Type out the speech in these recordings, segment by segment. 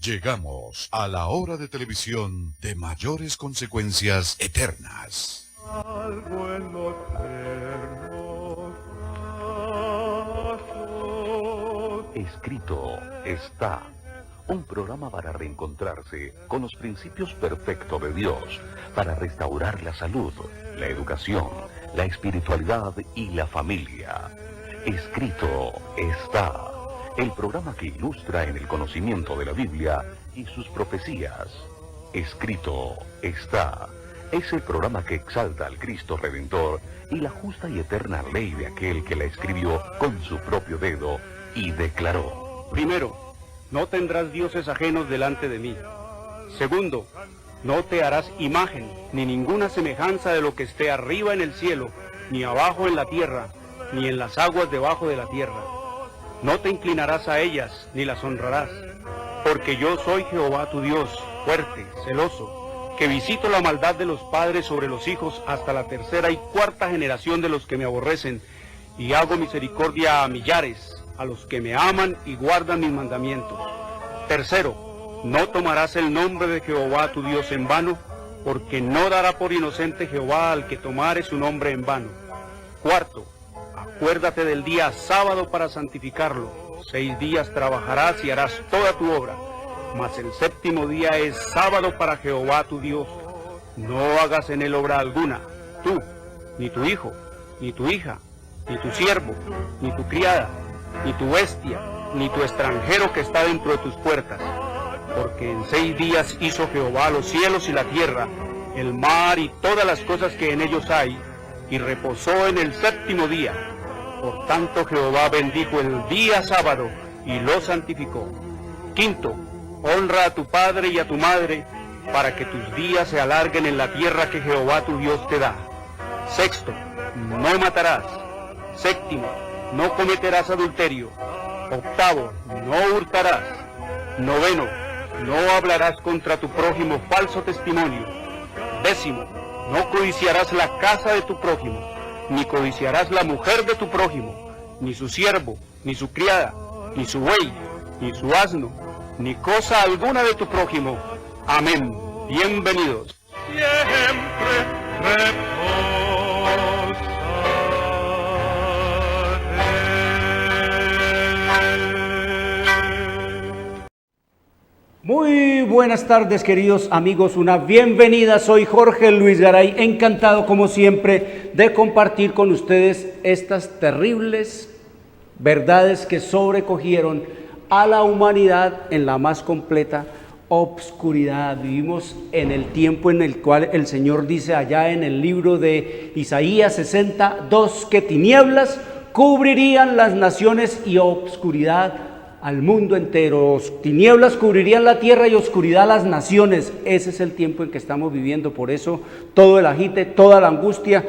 Llegamos a la hora de televisión de mayores consecuencias eternas. Algo en los eternos brazos. Escrito está. Un programa para reencontrarse con los principios perfectos de Dios, para restaurar la salud, la educación, la espiritualidad y la familia. Escrito está. El programa que ilustra en el conocimiento de la Biblia y sus profecías. Escrito está. Es el programa que exalta al Cristo Redentor y la justa y eterna ley de aquel que la escribió con su propio dedo y declaró. Primero, no tendrás dioses ajenos delante de mí. Segundo, no te harás imagen, ni ninguna semejanza de lo que esté arriba en el cielo, ni abajo en la tierra, ni en las aguas debajo de la tierra. No te inclinarás a ellas, ni las honrarás, porque yo soy Jehová tu Dios, fuerte, celoso, que visito la maldad de los padres sobre los hijos hasta la tercera y cuarta generación de los que me aborrecen, y hago misericordia a millares, a los que me aman y guardan mis mandamientos. Tercero, no tomarás el nombre de Jehová tu Dios en vano, porque no dará por inocente Jehová al que tomare su nombre en vano. Cuarto, acuérdate del día sábado para santificarlo. 6 días trabajarás y harás toda tu obra, mas el séptimo día es sábado para Jehová tu Dios. No hagas en él obra alguna, tú, ni tu hijo, ni tu hija, ni tu siervo, ni tu criada, ni tu bestia, ni tu extranjero que está dentro de tus puertas. Porque en 6 días hizo Jehová los cielos y la tierra, el mar y todas las cosas que en ellos hay, y reposó en el séptimo día. Por tanto Jehová bendijo el día sábado y lo santificó. Quinto, honra a tu padre y a tu madre, para que tus días se alarguen en la tierra que Jehová tu Dios te da. Sexto, no matarás. Séptimo, no cometerás adulterio. Octavo, no hurtarás. Noveno, no hablarás contra tu prójimo falso testimonio. Décimo, no codiciarás la casa de tu prójimo, ni codiciarás la mujer de tu prójimo, ni su siervo, ni su criada, ni su buey, ni su asno, ni cosa alguna de tu prójimo. Amén. Bienvenidos. Siempre reposaré. Muy buenas tardes, queridos amigos, una bienvenida. Soy Jorge Luis Garay, encantado como siempre de compartir con ustedes estas terribles verdades que sobrecogieron a la humanidad en la más completa obscuridad. Vivimos en el tiempo en el cual el Señor dice allá en el libro de Isaías 62 que tinieblas cubrirían las naciones y obscuridad al mundo entero. Tinieblas cubrirían la tierra y oscuridad las naciones. Ese es el tiempo en que estamos viviendo. Por eso todo el agite, toda la angustia,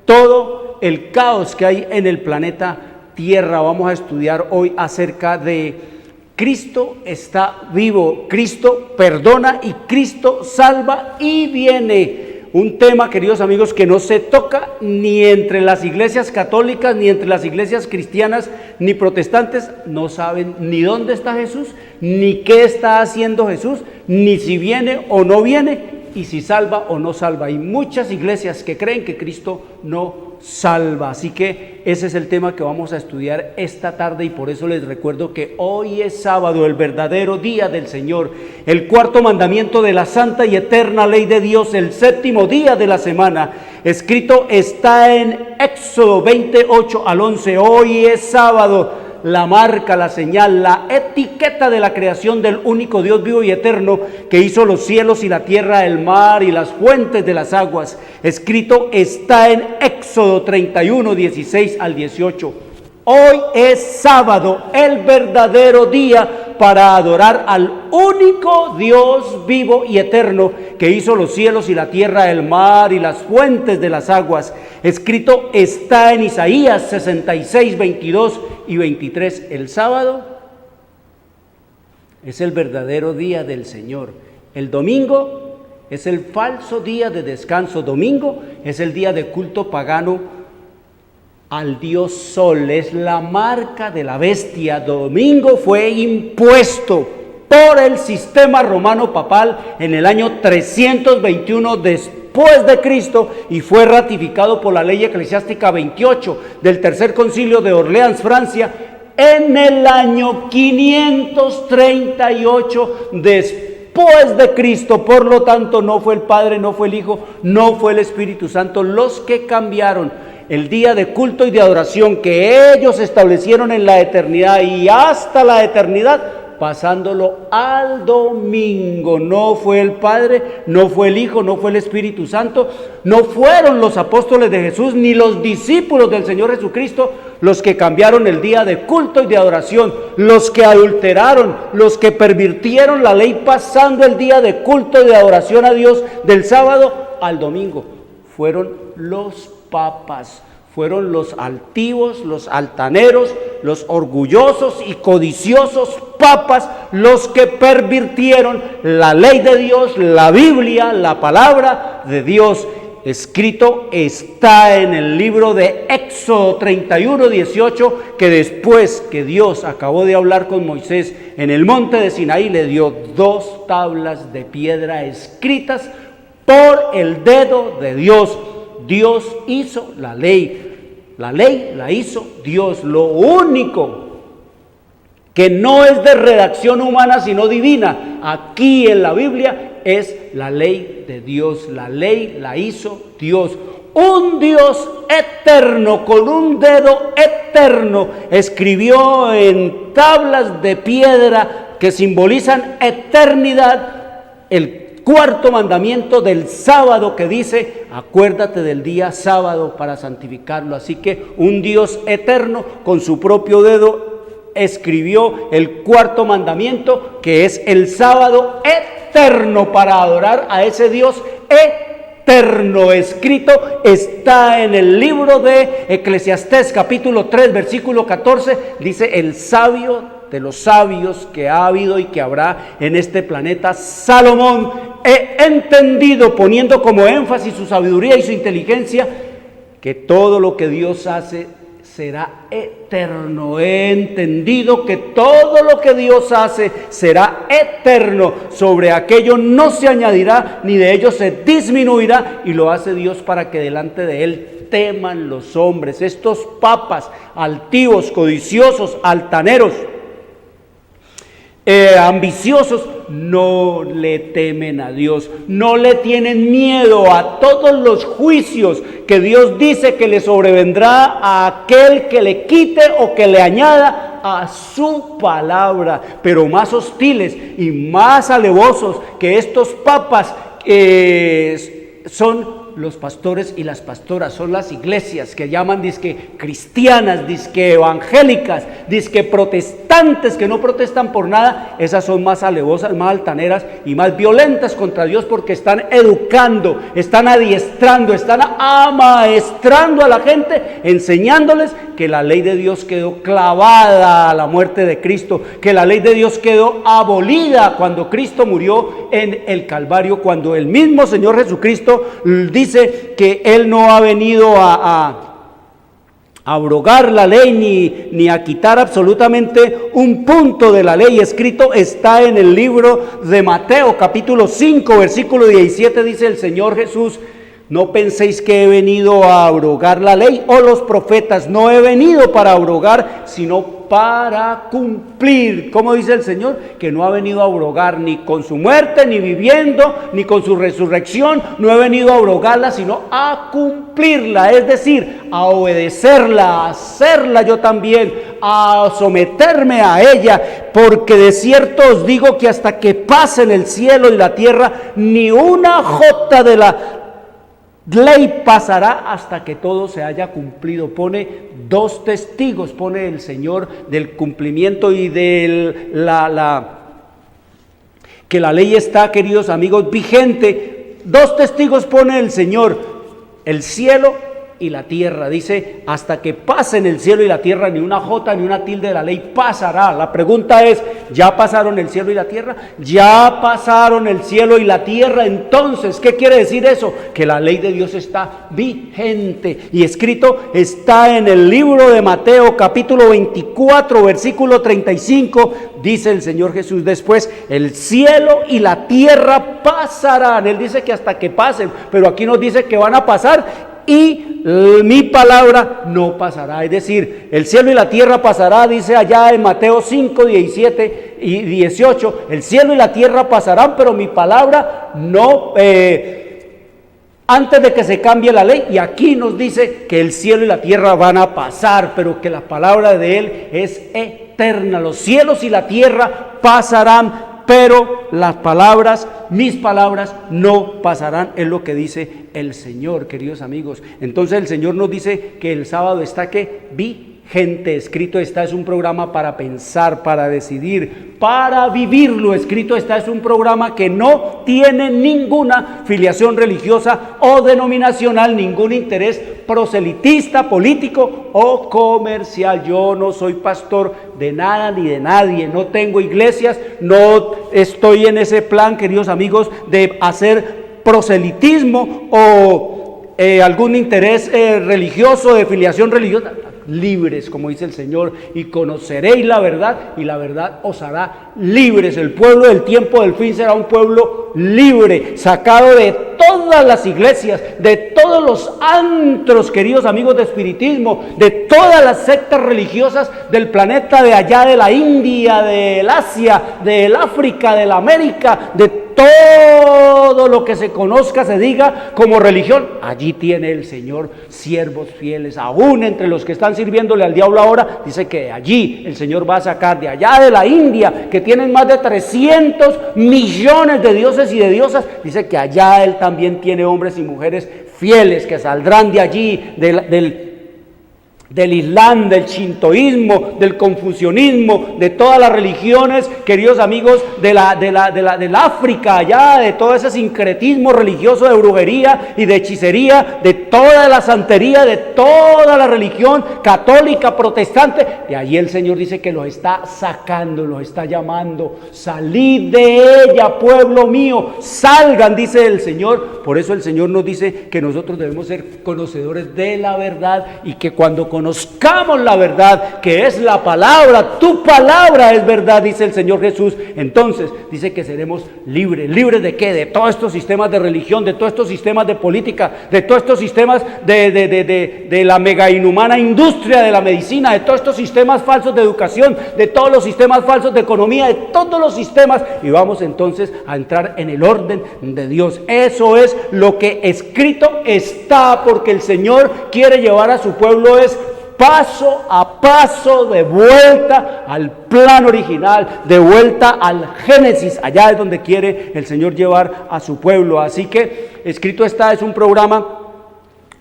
todo el caos que hay en el planeta Tierra. Vamos a estudiar hoy acerca de Cristo está vivo, Cristo perdona y Cristo salva y viene. Un tema, queridos amigos, que no se toca ni entre las iglesias católicas, ni entre las iglesias cristianas, ni protestantes. No saben ni dónde está Jesús, ni qué está haciendo Jesús, ni si viene o no viene, y si salva o no salva. Hay muchas iglesias que creen que Cristo no salva. Así que ese es el tema que vamos a estudiar esta tarde, y por eso les recuerdo que hoy es sábado, el verdadero día del Señor, el cuarto mandamiento de la santa y eterna ley de Dios, el séptimo día de la semana. Escrito está en Éxodo 28 al 11. Hoy es sábado. La marca, la señal, la etiqueta de la creación del único Dios vivo y eterno que hizo los cielos y la tierra, el mar y las fuentes de las aguas. Escrito está en Éxodo 31, 16 al 18. Hoy es sábado, el verdadero día para adorar al único Dios vivo y eterno que hizo los cielos y la tierra, el mar y las fuentes de las aguas. Escrito está en Isaías 66, 22 y 23. El sábado es el verdadero día del Señor. El domingo es el falso día de descanso. Domingo es el día de culto pagano al dios Sol, es la marca de la bestia. Domingo fue impuesto por el sistema romano papal en el año 321 después de Cristo y fue ratificado por la ley eclesiástica 28 del Tercer Concilio de Orleans, Francia, en el año 538 después de Cristo. Por lo tanto, no fue el Padre, no fue el Hijo, no fue el Espíritu Santo los que cambiaron el día de culto y de adoración que ellos establecieron en la eternidad y hasta la eternidad, pasándolo al domingo. No fue el Padre, no fue el Hijo, no fue el Espíritu Santo, no fueron los apóstoles de Jesús ni los discípulos del Señor Jesucristo los que cambiaron el día de culto y de adoración, los que adulteraron, los que pervirtieron la ley pasando el día de culto y de adoración a Dios del sábado al domingo. Fueron los papas. Fueron los altivos, los altaneros, los orgullosos y codiciosos papas los que pervirtieron la ley de Dios, la Biblia, la palabra de Dios. Escrito está en el libro de Éxodo 31, 18, que después que Dios acabó de hablar con Moisés en el monte de Sinaí, le dio 2 tablas de piedra escritas por el dedo de Dios. Dios hizo la ley la hizo Dios. Lo único que no es de redacción humana sino divina aquí en la Biblia es la ley de Dios. La ley la hizo Dios. Un Dios eterno con un dedo eterno escribió en tablas de piedra que simbolizan eternidad el 4º mandamiento del sábado, que dice: acuérdate del día sábado para santificarlo. Así que un Dios eterno con su propio dedo escribió el 4º mandamiento, que es el sábado eterno para adorar a ese Dios eterno. Escrito está en el libro de Eclesiastés capítulo 3 versículo 14, dice: el sabio de los sabios que ha habido y que habrá en este planeta, Salomón, he entendido, poniendo como énfasis su sabiduría y su inteligencia, que todo lo que Dios hace será eterno. He entendido que todo lo que Dios hace será eterno. Sobre aquello no se añadirá, ni de ello se disminuirá, y lo hace Dios para que delante de Él teman los hombres. Estos papas altivos, codiciosos, altaneros, ambiciosos, no le temen a Dios, no le tienen miedo a todos los juicios que Dios dice que le sobrevendrá a aquel que le quite o que le añada a su palabra. Pero más hostiles y más alevosos que estos papas son los pastores y las pastoras, son las iglesias que llaman dizque cristianas, dizque evangélicas, dizque protestantes, que no protestan por nada. Esas son más alevosas, más altaneras y más violentas contra Dios, porque están educando, están adiestrando, están amaestrando a la gente, enseñándoles que la ley de Dios quedó clavada a la muerte de Cristo, que la ley de Dios quedó abolida cuando Cristo murió en el Calvario, cuando el mismo Señor Jesucristo dice que Él no ha venido a abrogar la ley ni a quitar absolutamente un punto de la ley. Escrito está en el libro de Mateo capítulo 5 versículo 17, dice el Señor Jesús: no penséis que he venido a abrogar la ley o los profetas. No he venido para abrogar, sino para cumplir. ¿Cómo dice el Señor? Que no ha venido a abrogar ni con su muerte, ni viviendo, ni con su resurrección. No he venido a abrogarla, sino a cumplirla. Es decir, a obedecerla, a hacerla yo también, a someterme a ella. Porque de cierto os digo que hasta que pasen el cielo y la tierra, ni una jota de la ley pasará hasta que todo se haya cumplido. Pone 2 testigos, pone el Señor, del cumplimiento y de que la ley está, queridos amigos, vigente. 2 testigos pone el Señor: el cielo y la tierra. Dice, hasta que pasen el cielo y la tierra, ni una jota ni una tilde de la ley pasará. La pregunta es, ¿ya pasaron el cielo y la tierra? Ya pasaron el cielo y la tierra. Entonces, ¿qué quiere decir eso? Que la ley de Dios está vigente. Y escrito está en el libro de Mateo, capítulo 24, versículo 35. Dice el Señor Jesús después, el cielo y la tierra pasarán. Él dice que hasta que pasen, pero aquí nos dice que van a pasar y mi palabra no pasará. Es decir, el cielo y la tierra pasará, dice allá en Mateo 5, 17 y 18, el cielo y la tierra pasarán, pero mi palabra no, antes de que se cambie la ley. Y aquí nos dice que el cielo y la tierra van a pasar, pero que la palabra de Él es eterna. Los cielos y la tierra pasarán, pero las palabras, mis palabras, no pasarán, es lo que dice el Señor, queridos amigos. Entonces el Señor nos dice que el sábado está que vigente. Escrito está es un programa para pensar, para decidir, para vivirlo. Escrito está es un programa que no tiene ninguna filiación religiosa o denominacional, ningún interés proselitista, político o comercial. Yo no soy pastor de nada ni de nadie, no tengo iglesias, no estoy en ese plan, queridos amigos, de hacer proselitismo o algún interés religioso, de filiación religiosa. Libres, como dice el Señor, y conoceréis la verdad, y la verdad os hará libres. El pueblo del tiempo del fin será un pueblo libre, sacado de todas las iglesias, de todos los antros, queridos amigos, de espiritismo, de todas las sectas religiosas del planeta, de allá de la India, del Asia, del África, de la América, de todo lo que se conozca, se diga como religión. Allí tiene el Señor siervos fieles, aún entre los que están sirviéndole al diablo ahora. Dice que allí el Señor va a sacar, de allá de la India, que tienen más de 300 millones de dioses y de diosas, dice que allá Él también tiene hombres y mujeres fieles que saldrán de allí, del Islam, del shintoísmo, del confucianismo, de todas las religiones, queridos amigos, del África, allá, de todo ese sincretismo religioso de brujería y de hechicería, de toda la santería, de toda la religión católica, protestante. De allí el Señor dice que los está sacando, los está llamando. Salid de ella, pueblo mío, salgan, dice el Señor. Por eso el Señor nos dice que nosotros debemos ser conocedores de la verdad, y que cuando conozcamos la verdad, que es la palabra, tu palabra es verdad, dice el Señor Jesús, entonces dice que seremos libres. ¿Libres de qué? De todos estos sistemas de religión, de todos estos sistemas de política, de todos estos sistemas de la mega inhumana industria de la medicina, de todos estos sistemas falsos de educación, de todos los sistemas falsos de economía, de todos los sistemas, y vamos entonces a entrar en el orden de Dios. Eso es lo que escrito está, porque el Señor quiere llevar a su pueblo es paso a paso, de vuelta al plan original, de vuelta al Génesis. Allá es donde quiere el Señor llevar a su pueblo. Así que escrito está es un programa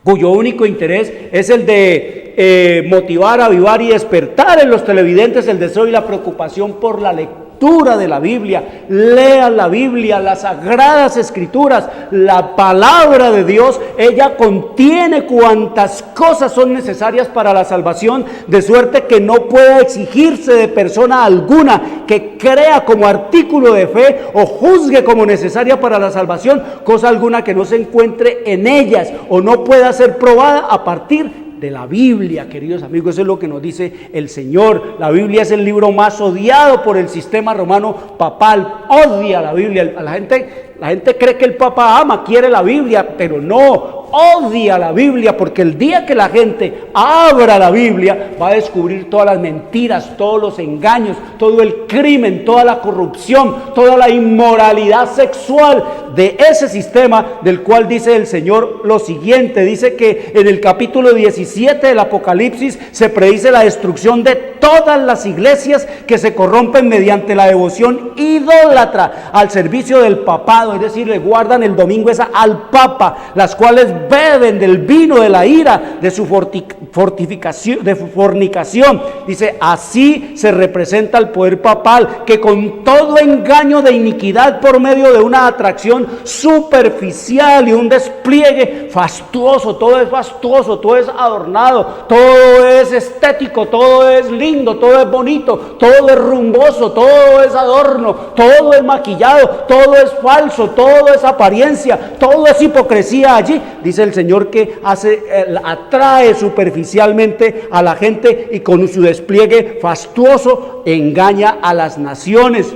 cuyo único interés es el de motivar, avivar y despertar en los televidentes el deseo y la preocupación por la lectura de la Biblia. Lean la Biblia, las sagradas escrituras, la palabra de Dios. Ella contiene cuantas cosas son necesarias para la salvación, de suerte que no pueda exigirse de persona alguna que crea como artículo de fe o juzgue como necesaria para la salvación cosa alguna que no se encuentre en ellas o no pueda ser probada a partir de la Biblia, queridos amigos. Eso es lo que nos dice el Señor. La Biblia es el libro más odiado por el sistema romano papal. Odia la Biblia. La gente cree que el Papa ama, quiere la Biblia, pero no, odia la Biblia, porque el día que la gente abra la Biblia va a descubrir todas las mentiras, todos los engaños, todo el crimen, toda la corrupción, toda la inmoralidad sexual de ese sistema, del cual dice el Señor lo siguiente. Dice que en el capítulo 17 del Apocalipsis se predice la destrucción de todas las iglesias que se corrompen mediante la devoción idólatra al servicio del papado, es decir, le guardan el domingo esa al Papa, las cuales beben del vino de la ira de su fornicación. Dice, así se representa el poder papal, que con todo engaño de iniquidad por medio de una atracción superficial y un despliegue fastuoso, todo es fastuoso, todo es adornado, todo es estético, todo es lindo, todo es bonito, todo es rumboso, todo es adorno, todo es maquillado, todo es falso, todo es apariencia, todo es hipocresía allí. Dice el Señor que atrae superficialmente a la gente y con su despliegue fastuoso engaña a las naciones.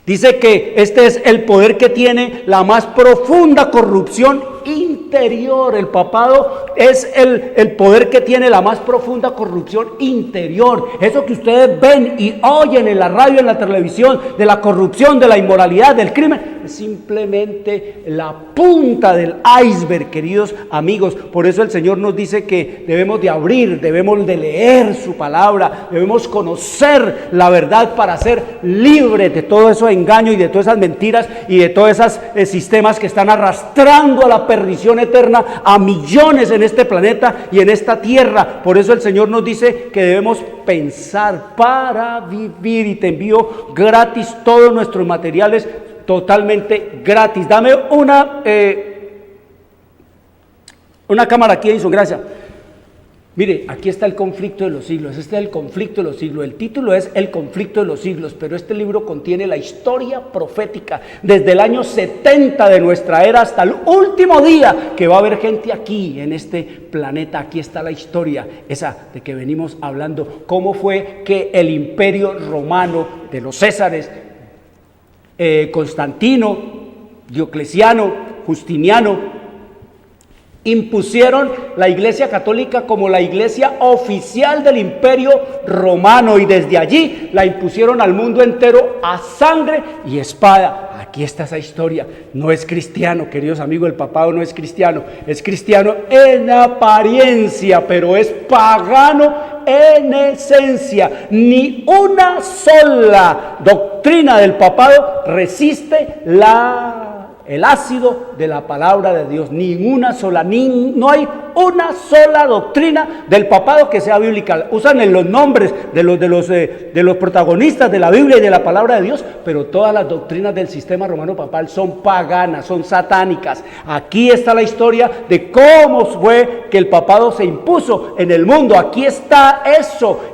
Dice que este es el poder que tiene la más profunda corrupción interior. El papado es el poder que tiene la más profunda corrupción interior. Eso que ustedes ven y oyen en la radio, en la televisión, de la corrupción, de la inmoralidad, del crimen, es simplemente la punta del iceberg, queridos amigos. Por eso el Señor nos dice que debemos de abrir, debemos de leer su palabra, debemos conocer la verdad para ser libres de todo eso engaño y de todas esas mentiras y de todos esos sistemas que están arrastrando a la perdición eterna a millones en este planeta y en esta tierra. Por eso el Señor nos dice que debemos pensar para vivir, y te envío gratis todos nuestros materiales, totalmente gratis. Dame una cámara aquí, Edison, gracias. Mire, aquí está el conflicto de los siglos. Este es el conflicto de los siglos. El título es El conflicto de los siglos, pero este libro contiene la historia profética desde el año 70 de nuestra era hasta el último día que va a haber gente aquí en este planeta. Aquí está la historia esa de que venimos hablando. Cómo fue que el imperio romano de los Césares, Constantino, Diocleciano, Justiniano, impusieron la Iglesia Católica como la iglesia oficial del Imperio Romano, y desde allí la impusieron al mundo entero a sangre y espada. Aquí está esa historia. No es cristiano, queridos amigos, el papado no es cristiano en apariencia, pero es pagano en esencia. Ni una sola doctrina del papado resiste el ácido de la palabra de Dios, ninguna sola, no hay una sola doctrina del papado que sea bíblica. Usan los nombres de los protagonistas de la Biblia y de la palabra de Dios, pero todas las doctrinas del sistema romano papal son paganas, son satánicas. Aquí está la historia de cómo fue que el papado se impuso en el mundo. Aquí está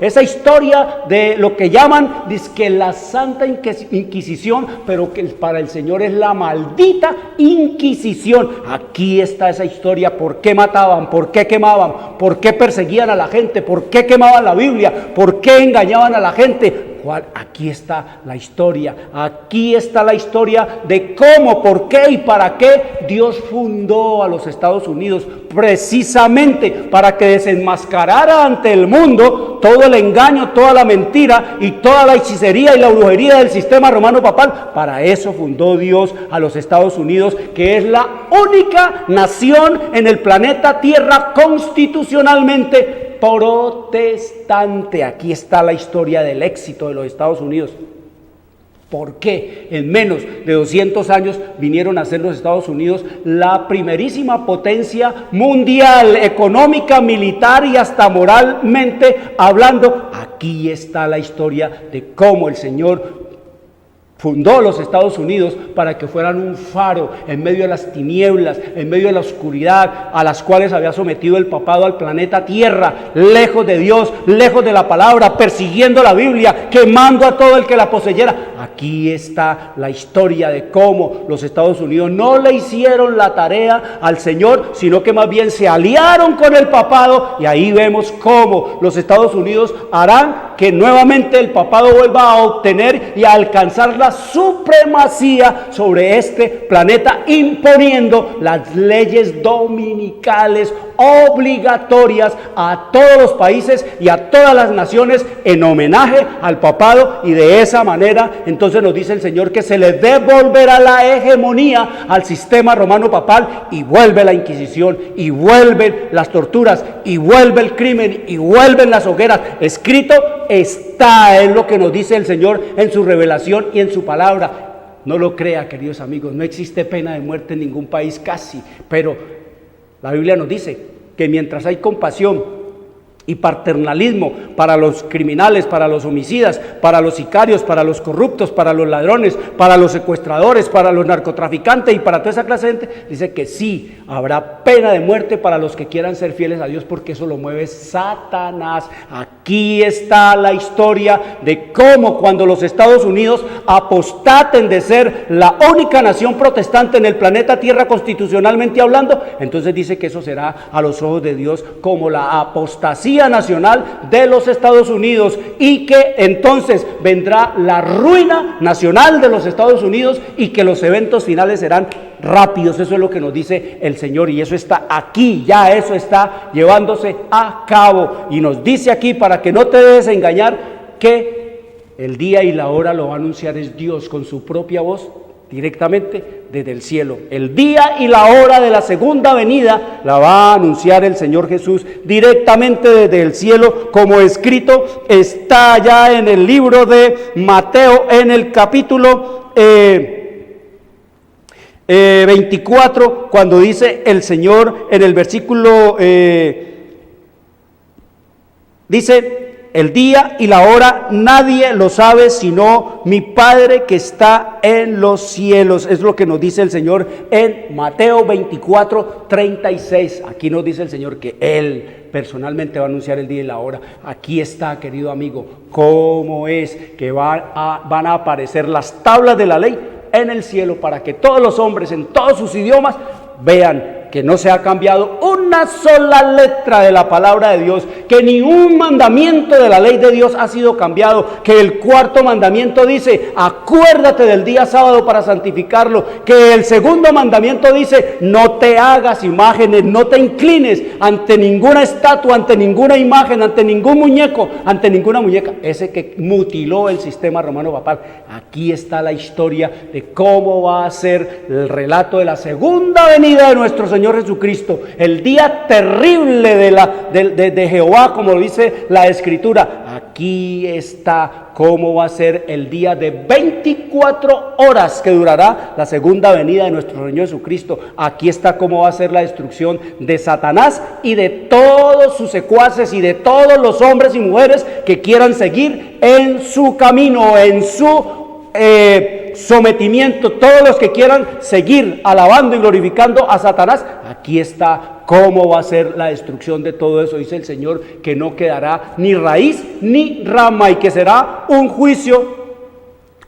esa historia de lo que llaman dizque la Santa Inquisición, pero que para el Señor es la maldita Inquisición. Aquí está esa historia. ¿Por qué mataban? ¿Por qué quemaban? ¿Por qué perseguían a la gente? ¿Por qué quemaban la Biblia? ¿Por qué engañaban a la gente? Aquí está la historia. Aquí está la historia de cómo, por qué y para qué Dios fundó a los Estados Unidos, precisamente para que desenmascarara ante el mundo todo el engaño, toda la mentira y toda la hechicería y la brujería del sistema romano papal. Para eso fundó Dios a los Estados Unidos, que es la única nación en el planeta Tierra constitucionalmente protestante. Aquí está la historia del éxito de los Estados Unidos. ¿Por qué en menos de 200 años vinieron a ser los Estados Unidos la primerísima potencia mundial, económica, militar y hasta moralmente hablando? Aquí está la historia de cómo el Señor fundó los Estados Unidos para que fueran un faro en medio de las tinieblas, en medio de la oscuridad a las cuales había sometido el papado al planeta Tierra, lejos de Dios, lejos de la palabra, persiguiendo la Biblia, quemando a todo el que la poseyera. Aquí está la historia de cómo los Estados Unidos no le hicieron la tarea al Señor, sino que más bien se aliaron con el papado, y ahí vemos cómo los Estados Unidos harán que nuevamente el papado vuelva a obtener y a alcanzar la supremacía sobre este planeta, imponiendo las leyes dominicales obligatorias a todos los países y a todas las naciones en homenaje al papado. Y de esa manera entonces nos dice el Señor que se le devolverá la hegemonía al sistema romano papal, y vuelve la Inquisición, y vuelven las torturas, y vuelve el crimen, y vuelven las hogueras. Escrito está, es lo que nos dice el Señor en su revelación y en su palabra. No lo crea, queridos amigos, no existe pena de muerte en ningún país casi, pero la Biblia nos dice que mientras hay compasión y paternalismo para los criminales, para los homicidas, para los sicarios, para los corruptos, para los ladrones, para los secuestradores, para los narcotraficantes y para toda esa clase de gente, dice que sí, habrá pena de muerte para los que quieran ser fieles a Dios, porque eso lo mueve Satanás. Aquí está la historia de cómo cuando los Estados Unidos apostaten de ser la única nación protestante en el planeta Tierra constitucionalmente hablando, entonces dice que eso será a los ojos de Dios como la apostasía nacional de los Estados Unidos, y que entonces vendrá la ruina nacional de los Estados Unidos y que los eventos finales serán rápidos. Eso es lo que nos dice el Señor, y eso está aquí, ya eso está llevándose a cabo, y nos dice aquí, para que no te dejes engañar, que el día y la hora lo va a anunciar es Dios con su propia voz, directamente desde el cielo. El día y la hora de la segunda venida la va a anunciar el Señor Jesús directamente desde el cielo, como escrito está ya en el libro de Mateo, en el capítulo 24, cuando dice el Señor en el versículo, dice: el día y la hora nadie lo sabe sino mi Padre que está en los cielos. Es lo que nos dice el Señor en Mateo 24, 36. Aquí nos dice el Señor que Él personalmente va a anunciar el día y la hora. Aquí está, querido amigo, cómo es que van a aparecer las tablas de la ley en el cielo, para que todos los hombres en todos sus idiomas vean que no se ha cambiado una sola letra de la palabra de Dios, que ni un mandamiento de la ley de Dios ha sido cambiado, que el cuarto mandamiento dice: acuérdate del día sábado para santificarlo, que el segundo mandamiento dice: no te hagas imágenes, no te inclines ante ninguna estatua, ante ninguna imagen, ante ningún muñeco, ante ninguna muñeca, ese que mutiló el sistema romano papal. Aquí está la historia de cómo va a ser el relato de la segunda venida de nuestro Señor Jesucristo, el día terrible de Jehová, como dice la Escritura. Aquí está cómo va a ser el día de 24 horas que durará la segunda venida de nuestro Señor Jesucristo. Aquí está cómo va a ser la destrucción de Satanás y de todos sus secuaces y de todos los hombres y mujeres que quieran seguir en su camino, en su sometimiento, todos los que quieran seguir alabando y glorificando a Satanás. Aquí está cómo va a ser la destrucción de todo eso. Dice el Señor que no quedará ni raíz ni rama, y que será un juicio,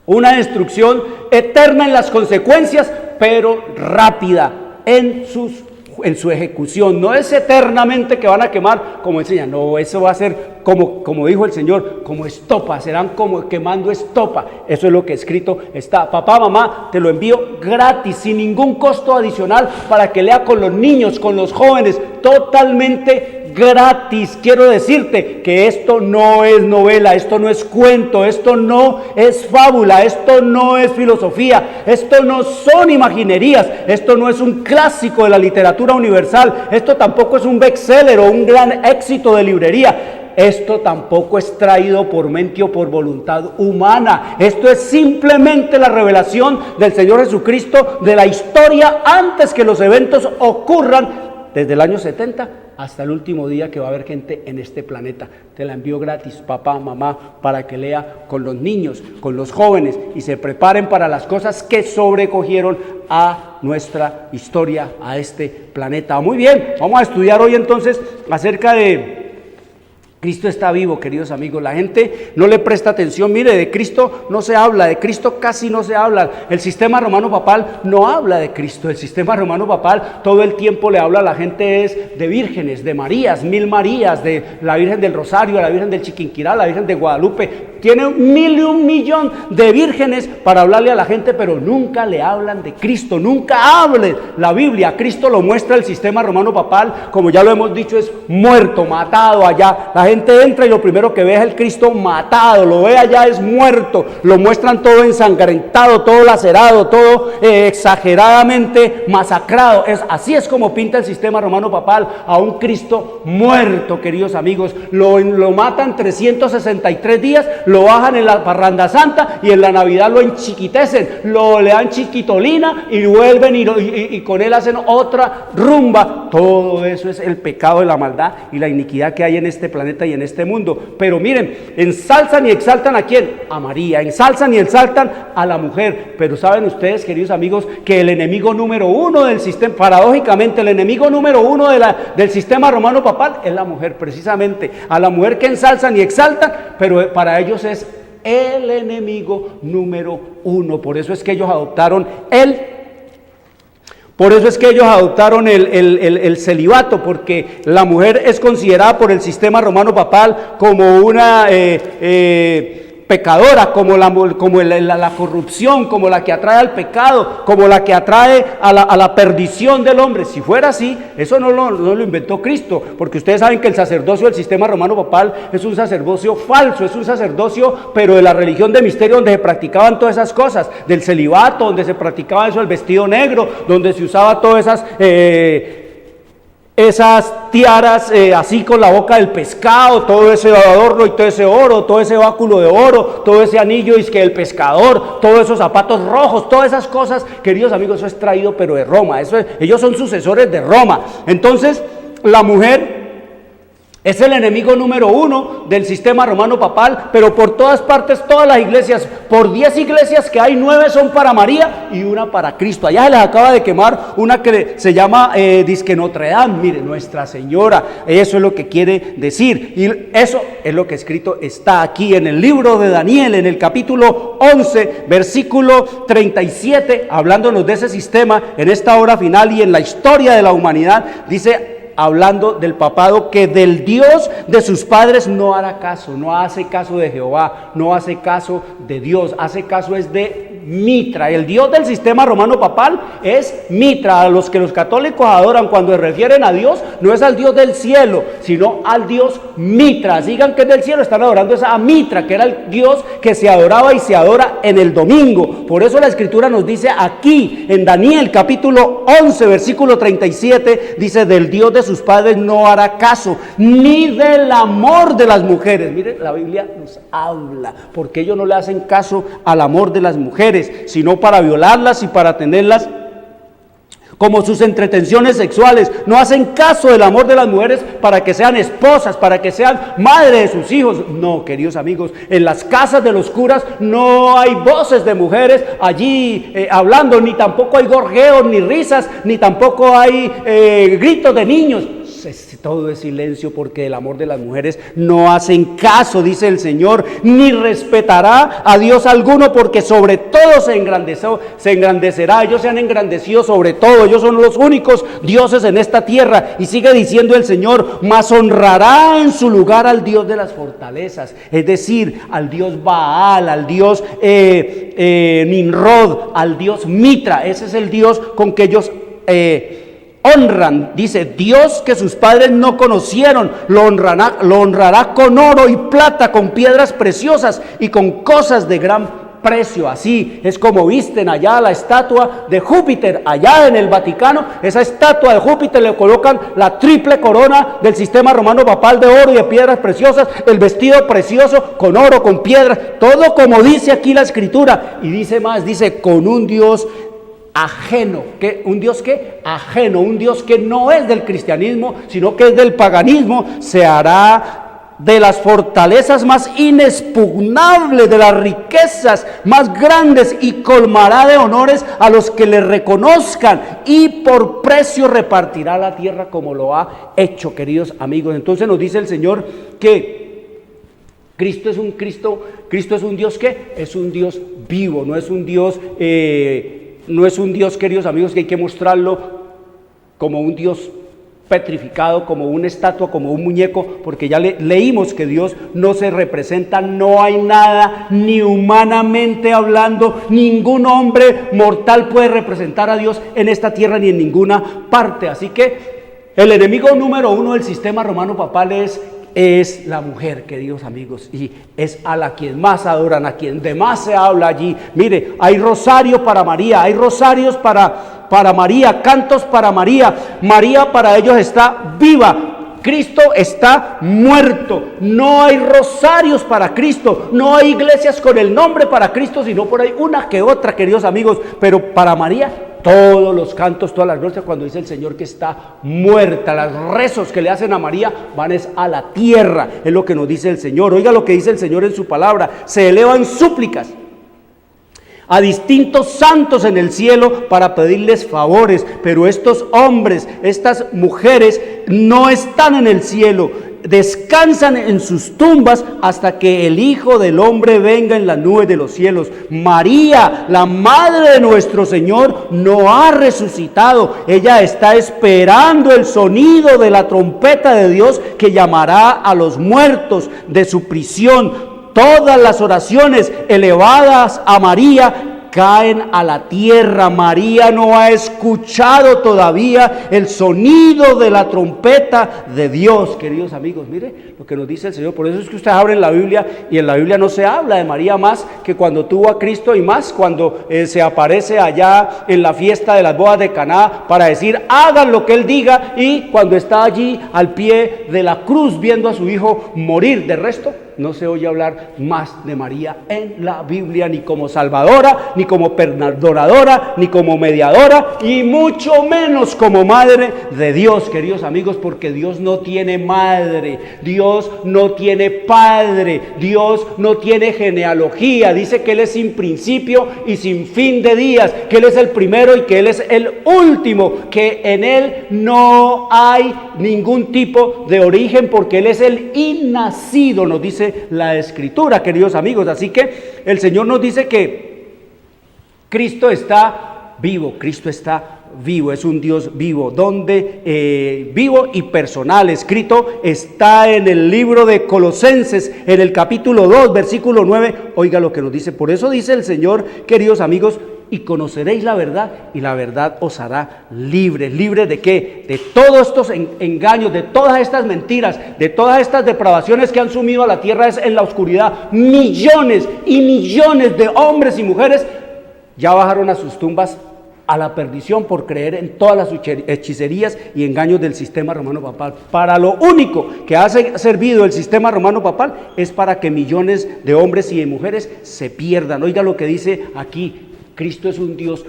una destrucción eterna en las consecuencias, pero rápida en su ejecución. No es eternamente que van a quemar como enseñan, no, eso va a ser como dijo el Señor, como estopa, serán como quemando estopa. Eso es lo que escrito está. Papá, mamá, te lo envío gratis, sin ningún costo adicional, para que lea con los niños, con los jóvenes, totalmente gratis. Quiero decirte que esto no es novela, esto no es cuento, esto no es fábula, esto no es filosofía, esto no son imaginerías, esto no es un clásico de la literatura universal, esto tampoco es un bestseller o un gran éxito de librería. Esto tampoco es traído por mente o por voluntad humana. Esto es simplemente la revelación del Señor Jesucristo de la historia antes que los eventos ocurran, desde el año 70 hasta el último día que va a haber gente en este planeta. Te la envío gratis, papá, mamá, para que lea con los niños, con los jóvenes, y se preparen para las cosas que sobrecogieron a nuestra historia, a este planeta. Muy bien, vamos a estudiar hoy entonces acerca de Cristo está vivo, queridos amigos. La gente no le presta atención. Mire, de Cristo no se habla, de Cristo casi no se habla. El sistema romano papal no habla de Cristo. El sistema romano papal todo el tiempo le habla a la gente es de vírgenes, de Marías, 1000 Marías, de la Virgen del Rosario, la Virgen del Chiquinquirá, la Virgen de Guadalupe. Tiene 1000 y un millón de vírgenes para hablarle a la gente, pero nunca le hablan de Cristo. Nunca hable la Biblia. Cristo lo muestra el sistema romano papal, como ya lo hemos dicho, es muerto, matado allá. La gente gente entra y lo primero que ve es el Cristo matado, lo ve allá es muerto, lo muestran todo ensangrentado, todo lacerado, todo exageradamente masacrado. Así es como pinta el sistema romano papal a un Cristo muerto, queridos amigos. Lo matan 363 días, lo bajan en la parranda santa y en la Navidad lo enchiquitecen, le dan chiquitolina y vuelven y con él hacen otra rumba. Todo eso es el pecado de la maldad y la iniquidad que hay en este planeta y en este mundo. Pero miren, ensalzan y exaltan ¿a quién? A María. Ensalzan y exaltan a la mujer. Pero saben ustedes, queridos amigos, que el enemigo número uno del sistema, paradójicamente, el enemigo número uno del sistema romano papal es la mujer, precisamente. A la mujer que ensalzan y exaltan, pero para ellos es el enemigo número uno. Por eso es que ellos adoptaron el celibato, porque la mujer es considerada por el sistema romano papal como una pecadora, como la corrupción, como la que atrae al pecado, como la que atrae a la perdición del hombre. Si fuera así, eso no lo inventó Cristo, porque ustedes saben que el sacerdocio del sistema romano papal es un sacerdocio falso, es un sacerdocio pero de la religión de misterio, donde se practicaban todas esas cosas, del celibato, donde se practicaba eso, el vestido negro, donde se usaba todas esas tiaras así con la boca del pescado, todo ese adorno y todo ese oro, todo ese báculo de oro, todo ese anillo es que el pescador, todos esos zapatos rojos, todas esas cosas, queridos amigos, eso es traído pero de Roma, ellos son sucesores de Roma. Entonces la mujer es el enemigo número uno del sistema romano papal, pero por todas partes, todas las iglesias, por 10 iglesias que hay, 9 son para María y una para Cristo. Allá se les acaba de quemar una que se llama Disque Notre Dame, mire, Nuestra Señora, eso es lo que quiere decir, y eso es lo que escrito está aquí en el libro de Daniel, en el capítulo 11, versículo 37, hablándonos de ese sistema en esta hora final y en la historia de la humanidad, dice, hablando del papado, que del Dios de sus padres no hará caso, no hace caso de Jehová, no hace caso de Dios, hace caso es de Mitra. El Dios del sistema romano papal es Mitra. A los que los católicos adoran cuando se refieren a Dios, no es al Dios del cielo, sino al Dios Mitra. Sigan que es del cielo, están adorando a Mitra, que era el Dios que se adoraba y se adora en el domingo. Por eso la escritura nos dice aquí en Daniel capítulo 11 versículo 37, dice, del Dios de sus padres no hará caso, ni del amor de las mujeres. Mire, la Biblia nos habla, porque ellos no le hacen caso al amor de las mujeres, sino para violarlas y para tenerlas como sus entretenciones sexuales. No hacen caso del amor de las mujeres para que sean esposas, para que sean madres de sus hijos. No, queridos amigos, en las casas de los curas no hay voces de mujeres allí hablando, ni tampoco hay gorjeos, ni risas, ni tampoco hay gritos de niños. Todo es silencio, porque el amor de las mujeres no hacen caso, dice el Señor, ni respetará a Dios alguno, porque sobre todo se engrandecerá. Ellos se han engrandecido sobre todo, ellos son los únicos dioses en esta tierra. Y sigue diciendo el Señor, mas honrará en su lugar al Dios de las fortalezas, es decir, al Dios Baal, al Dios Nimrod, al Dios Mitra. Ese es el Dios con que ellos honran. Dice, Dios que sus padres no conocieron, lo honrará con oro y plata, con piedras preciosas y con cosas de gran precio. Así es como visten allá la estatua de Júpiter, allá en el Vaticano. Esa estatua de Júpiter le colocan la triple corona del sistema romano papal de oro y de piedras preciosas, el vestido precioso con oro, con piedras, todo como dice aquí la escritura. Y dice más, dice, con un Dios ajeno. ¿Un Dios qué? Ajeno, un Dios que no es del cristianismo, sino que es del paganismo. Se hará de las fortalezas más inexpugnables, de las riquezas más grandes, y colmará de honores a los que le reconozcan, y por precio repartirá la tierra como lo ha hecho, queridos amigos. Entonces nos dice el Señor que Cristo es un Dios que es un Dios vivo, no es un Dios queridos amigos, que hay que mostrarlo como un Dios petrificado, como una estatua, como un muñeco, porque ya leímos que Dios no se representa, no hay nada, ni humanamente hablando, ningún hombre mortal puede representar a Dios en esta tierra ni en ninguna parte. Así que el enemigo número uno del sistema romano papal es es la mujer, queridos amigos, y es a la quien más adoran, a quien de más se habla allí. Mire, hay rosario para María, hay rosarios para María, cantos para María. María para ellos está viva. Cristo está muerto. No hay rosarios para Cristo, no hay iglesias con el nombre para Cristo, sino por ahí una que otra, queridos amigos. Pero para María, todos los cantos, todas las glorias, cuando dice el Señor que está muerta, los rezos que le hacen a María van es a la tierra, es lo que nos dice el Señor. Oiga lo que dice el Señor en su palabra: se elevan súplicas a distintos santos en el cielo para pedirles favores, pero estos hombres, estas mujeres no están en el cielo, descansan en sus tumbas hasta que el Hijo del Hombre venga en las nubes de los cielos. María, la madre de nuestro Señor, no ha resucitado. Ella está esperando el sonido de la trompeta de Dios que llamará a los muertos de su prisión. Todas las oraciones elevadas a María caen a la tierra. María no ha escuchado todavía el sonido de la trompeta de Dios. Queridos amigos, mire lo que nos dice el Señor. Por eso es que ustedes abren la Biblia y en la Biblia no se habla de María más que cuando tuvo a Cristo, y más cuando se aparece allá en la fiesta de las bodas de Caná para decir hagan lo que Él diga, y cuando está allí al pie de la cruz viendo a su hijo morir. De resto no se oye hablar más de María en la Biblia, ni como salvadora, ni como perdonadora, ni como mediadora, y mucho menos como madre de Dios, queridos amigos, porque Dios no tiene madre, Dios no tiene padre, Dios no tiene genealogía. Dice que Él es sin principio y sin fin de días, que Él es el primero y que Él es el último, que en Él no hay ningún tipo de origen, porque Él es el innacido, nos dice la Escritura, queridos amigos. Así que el Señor nos dice que Cristo está vivo, Cristo está vivo, es un Dios vivo, donde vivo y personal. Escrito está en el libro de Colosenses, en el capítulo 2, versículo 9. Oiga lo que nos dice. Por eso dice el Señor, queridos amigos: y conoceréis la verdad, y la verdad os hará libres. ¿Libres de qué? De todos estos engaños, de todas estas mentiras, de todas estas depravaciones que han sumido a la tierra en la oscuridad. Millones y millones de hombres y mujeres ya bajaron a sus tumbas a la perdición por creer en todas las hechicerías y engaños del sistema romano papal. Para lo único que ha servido el sistema romano papal es para que millones de hombres y de mujeres se pierdan. Oiga lo que dice aquí: Cristo es un Dios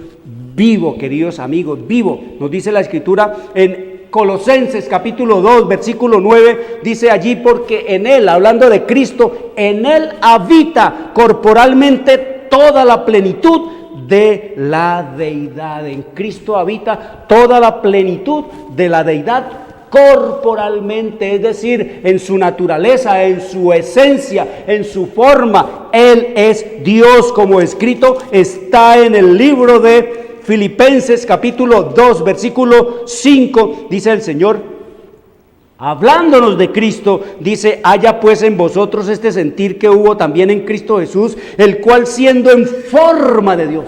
vivo, queridos amigos, vivo. Nos dice la Escritura en Colosenses capítulo 2, versículo 9, dice allí: porque en Él, hablando de Cristo, en Él habita corporalmente toda la plenitud de la deidad. En Cristo habita toda la plenitud de la deidad corporalmente, es decir, en su naturaleza, en su esencia, en su forma. Él es Dios, como escrito está en el libro de Filipenses capítulo 2, versículo 5, dice el Señor, hablándonos de Cristo, dice: haya pues en vosotros este sentir que hubo también en Cristo Jesús, el cual siendo en forma de Dios,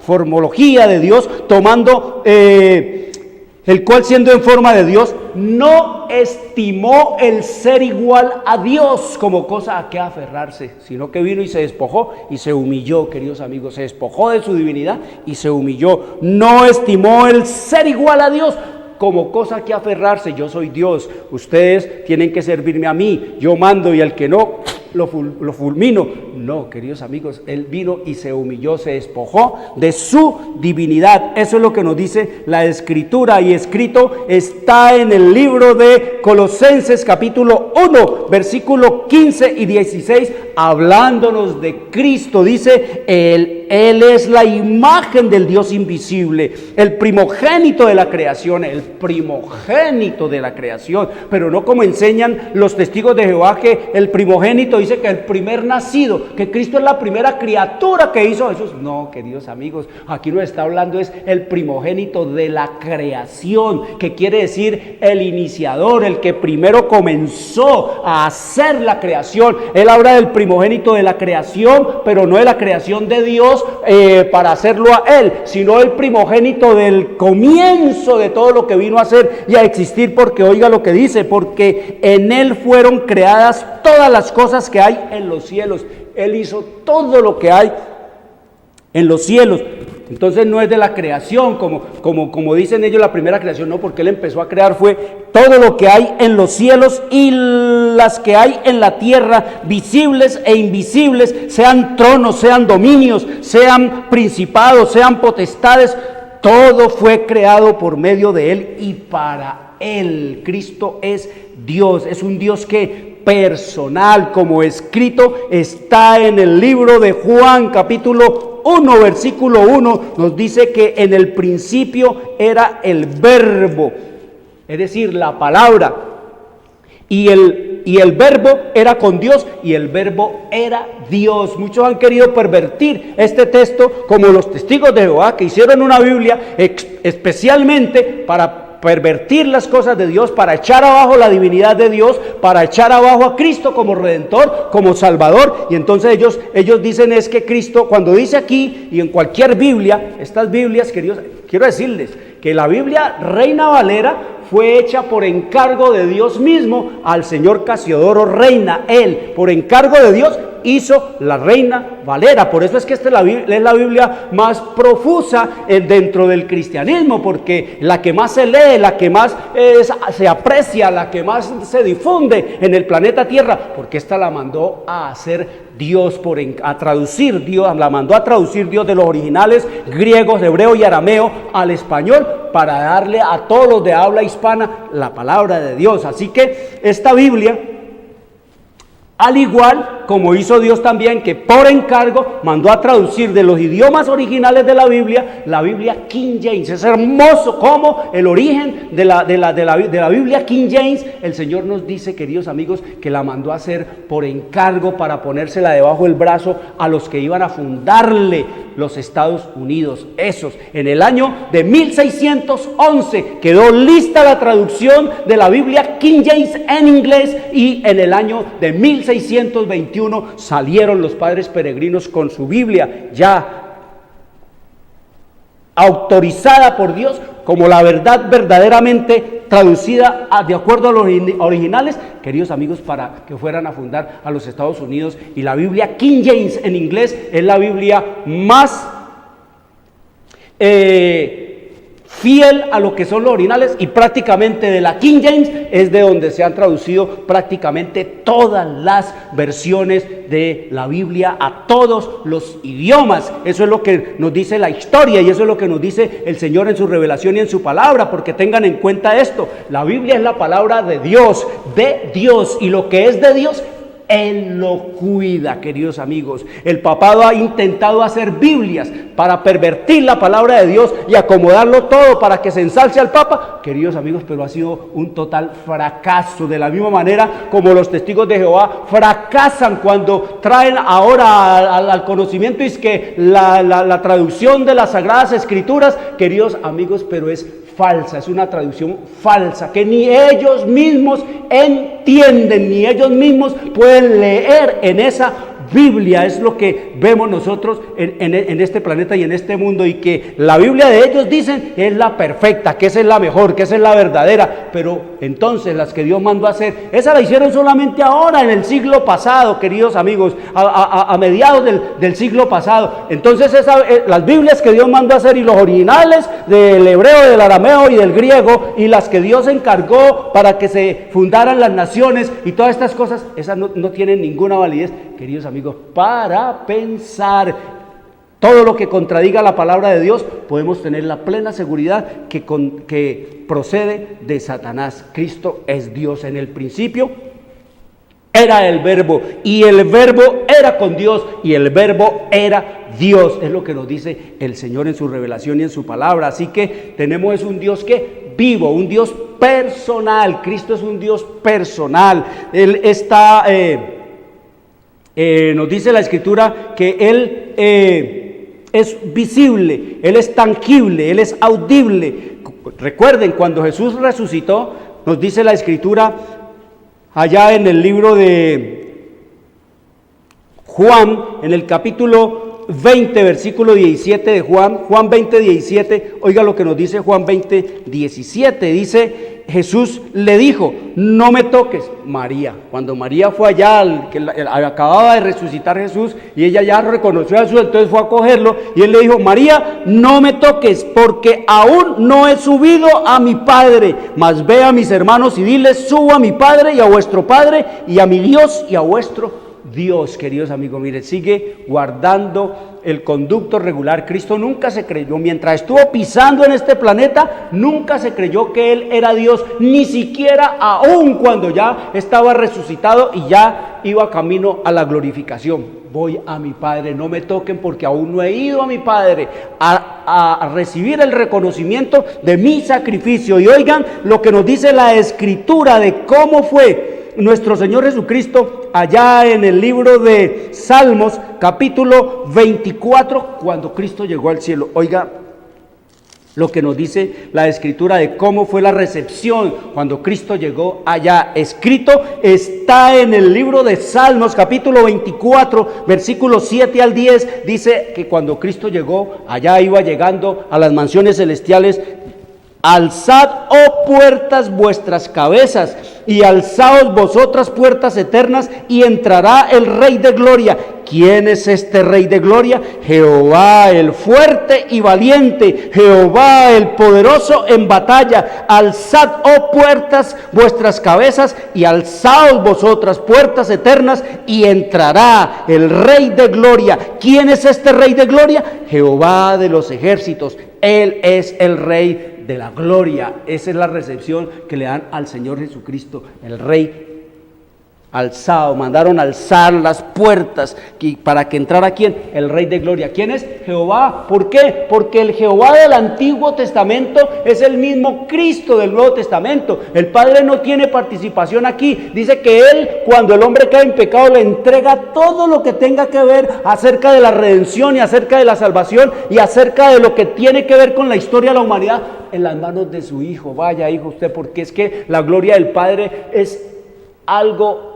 formología de Dios, tomando el cual siendo en forma de Dios, no estimó el ser igual a Dios como cosa a que aferrarse, sino que vino y se despojó y se humilló, queridos amigos, se despojó de su divinidad y se humilló. No estimó el ser igual a Dios como cosa que aferrarse. Yo soy Dios, ustedes tienen que servirme a mí, yo mando, y al que no, lo fulmino. No, queridos amigos, Él vino y se humilló, se despojó de su divinidad. Eso es lo que nos dice la Escritura, y escrito está en el libro de Colosenses capítulo 1, versículo 15 y 16, hablándonos de Cristo. Dice: Él es la imagen del Dios invisible, el primogénito de la creación, el primogénito de la creación, pero no como enseñan los testigos de Jehová, que el primogénito dice que el primer nacido, que Cristo es la primera criatura que hizo Jesús. No, queridos amigos, aquí nos está hablando es el primogénito de la creación, que quiere decir el iniciador, el que primero comenzó a hacer la creación. Él habla del primogénito de la creación, pero no de la creación de Dios, Dios para hacerlo a Él, sino el primogénito del comienzo de todo lo que vino a hacer y a existir, porque oiga lo que dice, porque en Él fueron creadas todas las cosas que hay en los cielos. Él hizo todo lo que hay en los cielos. Entonces no es de la creación, como dicen ellos, la primera creación, no, porque Él empezó a crear fue todo lo que hay en los cielos y las que hay en la tierra, visibles e invisibles, sean tronos, sean dominios, sean principados, sean potestades, todo fue creado por medio de Él y para Él. Cristo es Dios, es un Dios que personal, como escrito está en el libro de Juan, capítulo 1, versículo 1, nos dice que en el principio era el verbo, es decir, la palabra, y el verbo era con Dios y el verbo era Dios. Muchos han querido pervertir este texto, como los testigos de Jehová, que hicieron una Biblia especialmente para pervertir las cosas de Dios, para echar abajo la divinidad de Dios, para echar abajo a Cristo como Redentor, como Salvador. Y entonces ellos dicen es que Cristo, cuando dice aquí y en cualquier Biblia, estas Biblias, queridos, quiero decirles que la Biblia Reina Valera fue hecha por encargo de Dios mismo al señor Casiodoro Reina. Él, por encargo de Dios, hizo la Reina Valera. Por eso es que esta es la Biblia más profusa dentro del cristianismo, porque la que más se lee, la que más se aprecia, la que más se difunde en el planeta Tierra, porque esta la mandó a hacer Dios, a traducir Dios, la mandó a traducir Dios de los originales griegos, hebreo y arameo al español, para darle a todos los de habla hispana la palabra de Dios. Así que esta Biblia, al igual como hizo Dios también, que por encargo mandó a traducir de los idiomas originales de la Biblia King James. Es hermoso como el origen de la Biblia King James, el Señor nos dice, queridos amigos, que la mandó a hacer por encargo para ponérsela debajo del brazo a los que iban a fundarle los Estados Unidos. Esos, en el año de 1611 quedó lista la traducción de la Biblia King James en inglés, y en el año de 1621 salieron los padres peregrinos con su Biblia ya autorizada por Dios como la verdad verdaderamente traducida de acuerdo a los originales, queridos amigos, para que fueran a fundar a los Estados Unidos. Y la Biblia King James en inglés es la Biblia más fiel a lo que son los originales, y prácticamente de la King James es de donde se han traducido prácticamente todas las versiones de la Biblia a todos los idiomas. Eso es lo que nos dice la historia y eso es lo que nos dice el Señor en su revelación y en su palabra, porque tengan en cuenta esto: la Biblia es la palabra de Dios, y lo que es de Dios Él lo cuida, queridos amigos. El papado ha intentado hacer Biblias para pervertir la palabra de Dios y acomodarlo todo para que se ensalce al Papa, queridos amigos, pero ha sido un total fracaso. De la misma manera como los testigos de Jehová fracasan cuando traen ahora al conocimiento es que la traducción de las Sagradas Escrituras, queridos amigos, pero es falsa, es una traducción falsa que ni ellos mismos entienden, ni ellos mismos pueden leer en esa Biblia. Es lo que vemos nosotros en este planeta y en este mundo, y que la Biblia de ellos dicen es la perfecta, que esa es la mejor, que esa es la verdadera, pero entonces las que Dios mandó a hacer, esa la hicieron solamente ahora en el siglo pasado, queridos amigos, a mediados del siglo pasado. Entonces las Biblias que Dios mandó a hacer y los originales del hebreo, del arameo y del griego, y las que Dios encargó para que se fundaran las naciones y todas estas cosas, esas no tienen ninguna validez, queridos amigos. Para pensar todo lo que contradiga la palabra de Dios, podemos tener la plena seguridad que procede de Satanás. Cristo es Dios. En el principio era el Verbo, y el Verbo era con Dios, y el Verbo era Dios. Es lo que nos dice el Señor en su revelación y en su palabra. Así que tenemos un Dios que vivo, un Dios personal. Cristo es un Dios personal. Él está nos dice la Escritura que Él es visible, Él es tangible, Él es audible. Recuerden, cuando Jesús resucitó, nos dice la Escritura allá en el libro de Juan, en el capítulo 20, versículo 17 de Juan 20, 17, oiga lo que nos dice Juan 20, 17, dice, Jesús le dijo, no me toques, María. Cuando María fue allá, acababa de resucitar Jesús, y ella ya reconoció a Jesús, entonces fue a cogerlo, y él le dijo, María, no me toques, porque aún no he subido a mi Padre, mas ve a mis hermanos y diles, subo a mi Padre y a vuestro Padre, y a mi Dios y a vuestro Dios. Queridos amigos, mire, sigue guardando el conducto regular. Cristo nunca se creyó, mientras estuvo pisando en este planeta, nunca se creyó que Él era Dios, ni siquiera aún cuando ya estaba resucitado y ya iba camino a la glorificación. Voy a mi Padre, no me toquen porque aún no he ido a mi Padre a recibir el reconocimiento de mi sacrificio. Y oigan lo que nos dice la Escritura de cómo fue nuestro Señor Jesucristo allá en el libro de Salmos, capítulo 24, cuando Cristo llegó al cielo. Oiga lo que nos dice la Escritura de cómo fue la recepción cuando Cristo llegó allá. Escrito está en el libro de Salmos, capítulo 24, versículos 7 al 10. Dice que cuando Cristo llegó allá, iba llegando a las mansiones celestiales. Alzad, oh puertas, vuestras cabezas, y alzaos vosotras puertas eternas, y entrará el Rey de Gloria. ¿Quién es este Rey de Gloria? Jehová el fuerte y valiente, Jehová el poderoso en batalla. Alzad, oh puertas, vuestras cabezas, y alzaos vosotras puertas eternas, y entrará el Rey de Gloria. ¿Quién es este Rey de Gloria? Jehová de los ejércitos. Él es el Rey de la gloria. Esa es la recepción que le dan al Señor Jesucristo, el Rey alzado. Mandaron alzar las puertas para que entrara ¿quién? El Rey de Gloria. ¿Quién es? Jehová. ¿Por qué? Porque el Jehová del Antiguo Testamento es el mismo Cristo del Nuevo Testamento. El Padre no tiene participación aquí. Dice que Él, cuando el hombre cae en pecado, le entrega todo lo que tenga que ver acerca de la redención y acerca de la salvación y acerca de lo que tiene que ver con la historia de la humanidad en las manos de su Hijo. Vaya, hijo, usted, porque es que la gloria del Padre es algo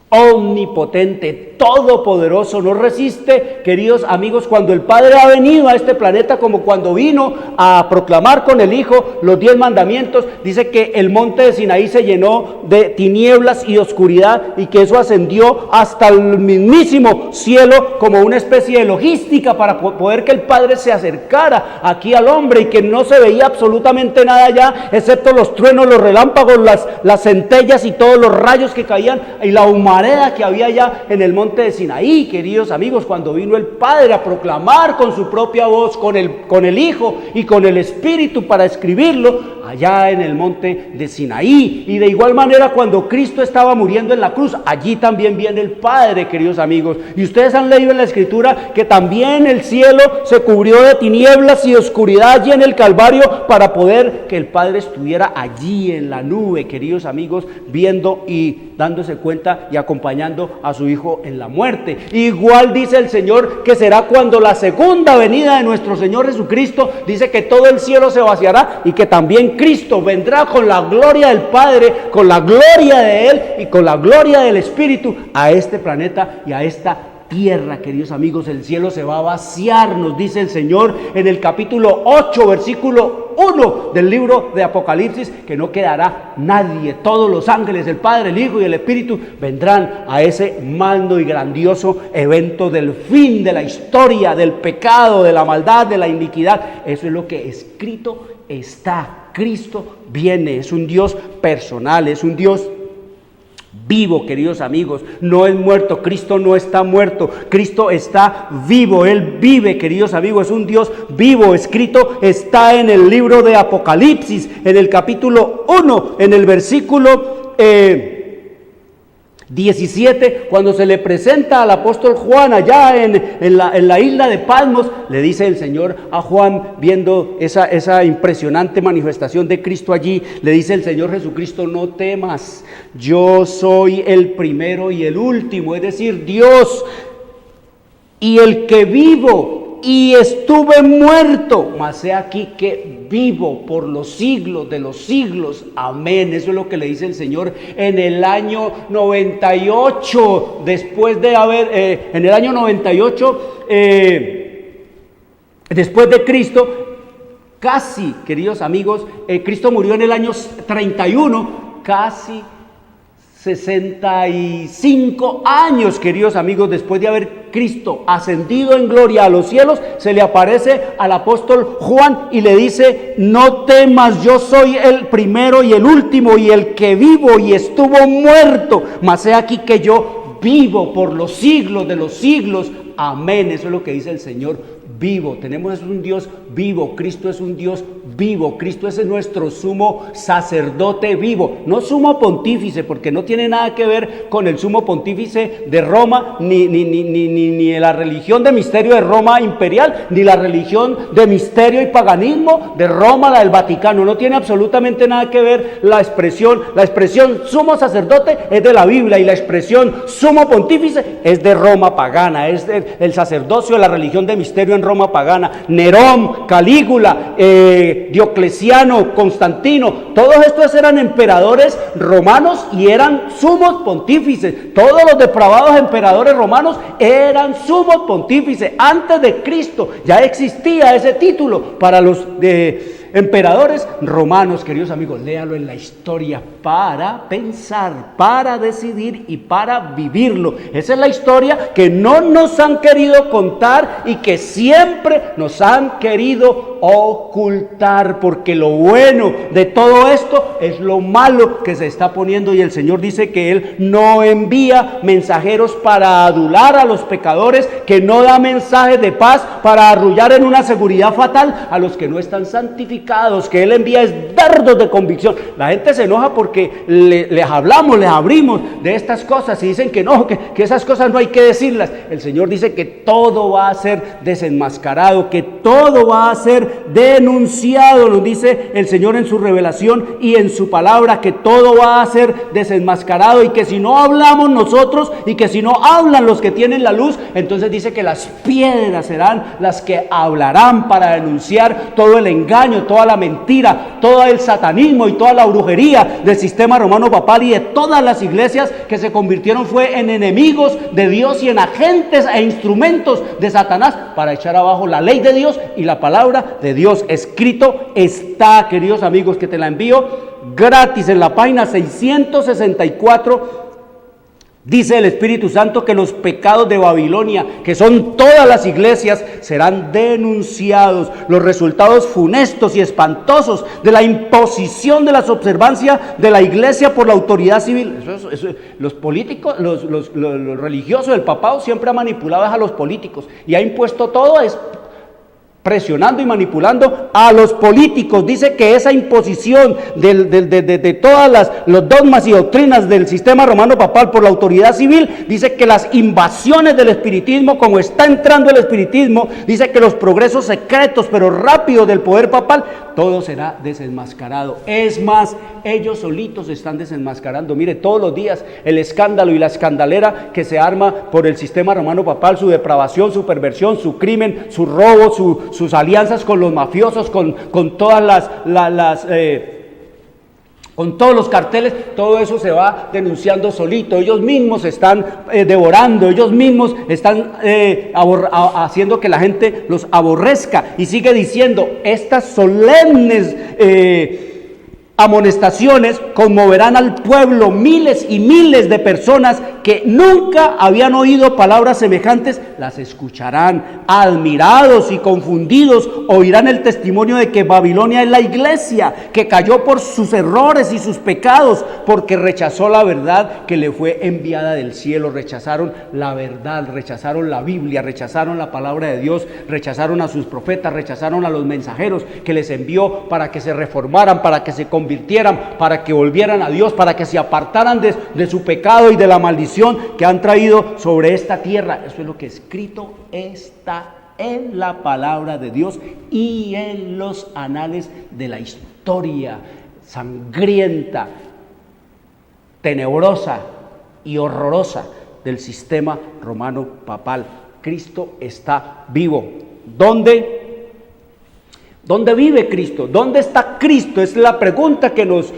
omnipotente, todopoderoso, no resiste, queridos amigos, cuando el Padre ha venido a este planeta, como cuando vino a proclamar con el Hijo los 10 mandamientos. Dice que el monte de Sinaí se llenó de tinieblas y oscuridad, y que eso ascendió hasta el mismísimo cielo como una especie de logística para poder que el Padre se acercara aquí al hombre, y que no se veía absolutamente nada allá, excepto los truenos, los relámpagos, las centellas y todos los rayos que caían, y la humareda que había allá en el monte de Sinaí. Queridos amigos, cuando vino el Padre a proclamar con su propia voz, con el Hijo y con el Espíritu para escribirlo, allá en el monte de Sinaí. Y de igual manera, cuando Cristo estaba muriendo en la cruz, allí también viene el Padre, queridos amigos. Y ustedes han leído en la Escritura que también el cielo se cubrió de tinieblas y oscuridad allí en el Calvario, para poder que el Padre estuviera allí en la nube, queridos amigos, viendo y dándose cuenta y acompañando a su Hijo en la muerte. Igual dice el Señor que será cuando la segunda venida de nuestro Señor Jesucristo. Dice que todo el cielo se vaciará, y que también Cristo vendrá con la gloria del Padre, con la gloria de Él y con la gloria del Espíritu a este planeta y a esta tierra. Queridos amigos, el cielo se va a vaciar, nos dice el Señor en el capítulo 8, versículo 1 del libro de Apocalipsis, que no quedará nadie. Todos los ángeles, el Padre, el Hijo y el Espíritu vendrán a ese magno y grandioso evento del fin de la historia, del pecado, de la maldad, de la iniquidad. Eso es lo que escrito está. Cristo viene, es un Dios personal, es un Dios vivo, queridos amigos, no es muerto. Cristo no está muerto, Cristo está vivo, Él vive, queridos amigos, es un Dios vivo. Escrito está en el libro de Apocalipsis, en el capítulo 1, en el versículo 17, cuando se le presenta al apóstol Juan allá en la isla de Patmos, le dice el Señor a Juan, viendo esa impresionante manifestación de Cristo allí, le dice el Señor Jesucristo: no temas, yo soy el primero y el último, es decir, Dios, y el que vivo. vivo y estuve muerto, mas he aquí que vivo por los siglos de los siglos. Amén. Eso es lo que le dice el Señor en el año 98, después de haber, en el año 98, después de Cristo, casi, queridos amigos, Cristo murió en el año 31, casi 65 años, queridos amigos, después de haber Cristo ascendido en gloria a los cielos, se le aparece al apóstol Juan y le dice: no temas, yo soy el primero y el último y el que vivo y estuvo muerto, mas he aquí que yo vivo por los siglos de los siglos. Amén. Eso es lo que dice el Señor. Vivo, tenemos un Dios vivo, Cristo es un Dios vivo, Cristo es nuestro sumo sacerdote vivo, no sumo pontífice, porque no tiene nada que ver con el sumo pontífice de Roma, ni la religión de misterio de Roma imperial, ni la religión de misterio y paganismo de Roma, la del Vaticano. No tiene absolutamente nada que ver la expresión sumo sacerdote es de la Biblia, y la expresión sumo pontífice es de Roma pagana, es el sacerdocio de la religión de misterio en Roma pagana. Nerón, Calígula, Diocleciano, Constantino, todos estos eran emperadores romanos y eran sumos pontífices. Todos los depravados emperadores romanos eran sumos pontífices. Antes de Cristo ya existía ese título para los emperadores romanos. Queridos amigos, léalo en la historia para pensar, para decidir y para vivirlo. Esa es la historia que no nos han querido contar y que siempre nos han querido ocultar, porque lo bueno de todo esto es lo malo que se está poniendo, y el Señor dice que Él no envía mensajeros para adular a los pecadores, que no da mensajes de paz para arrullar en una seguridad fatal a los que no están santificados, que Él envía es dardos de convicción. La gente se enoja porque les hablamos, les abrimos de estas cosas y dicen que no, que esas cosas no hay que decirlas. El Señor dice que todo va a ser desenmascarado, que todo va a ser denunciado. Nos dice el Señor en su revelación y en su palabra que todo va a ser desenmascarado, y que si no hablamos nosotros y que si no hablan los que tienen la luz, entonces dice que las piedras serán las que hablarán para denunciar todo el engaño, toda la mentira, todo el satanismo y toda la brujería del sistema romano papal y de todas las iglesias que se convirtieron fue en enemigos de Dios y en agentes e instrumentos de Satanás para echar abajo la ley de Dios y la palabra de Dios. Escrito está, queridos amigos, que te la envío gratis en la página 664. Dice el Espíritu Santo que los pecados de Babilonia, que son todas las iglesias, serán denunciados. Los resultados funestos y espantosos de la imposición de las observancias de la iglesia por la autoridad civil. Los políticos, los religiosos, el papado siempre ha manipulado a los políticos y ha impuesto todo, es presionando y manipulando a los políticos. Dice que esa imposición de todas los dogmas y doctrinas del sistema romano papal por la autoridad civil, dice que las invasiones del espiritismo, como está entrando el espiritismo, dice que los progresos secretos pero rápidos del poder papal, todo será desenmascarado. Es más, ellos solitos se están desenmascarando. Mire, todos los días el escándalo y la escandalera que se arma por el sistema romano papal, su depravación, su perversión, su crimen, su robo, sus alianzas con los mafiosos, con todas con todos los carteles, todo eso se va denunciando solito. Ellos mismos están devorando, ellos mismos están haciendo que la gente los aborrezca. Y sigue diciendo, estas solemnes amonestaciones conmoverán al pueblo. Miles y miles de personas que nunca habían oído palabras semejantes las escucharán. Admirados y confundidos oirán el testimonio de que Babilonia es la iglesia que cayó por sus errores y sus pecados, porque rechazó la verdad que le fue enviada del cielo. Rechazaron la verdad, rechazaron la Biblia, rechazaron la palabra de Dios, rechazaron a sus profetas, rechazaron a los mensajeros que les envió para que se reformaran, para que se convirtieran, para que volvieran a Dios, para que se apartaran de su pecado y de la maldición que han traído sobre esta tierra. Eso es lo que escrito está en la palabra de Dios y en los anales de la historia sangrienta, tenebrosa y horrorosa del sistema romano papal. Cristo está vivo. ¿Dónde vive Cristo? ¿Dónde está Cristo? Es la pregunta que nos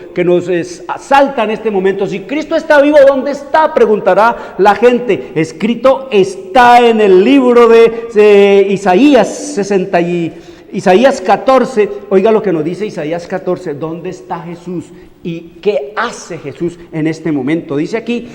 asalta en este momento. Si Cristo está vivo, ¿dónde está? Preguntará la gente. Escrito está en el libro de Isaías 14. Oiga lo que nos dice Isaías 14. ¿Dónde está Jesús? ¿Y qué hace Jesús en este momento? Dice aquí: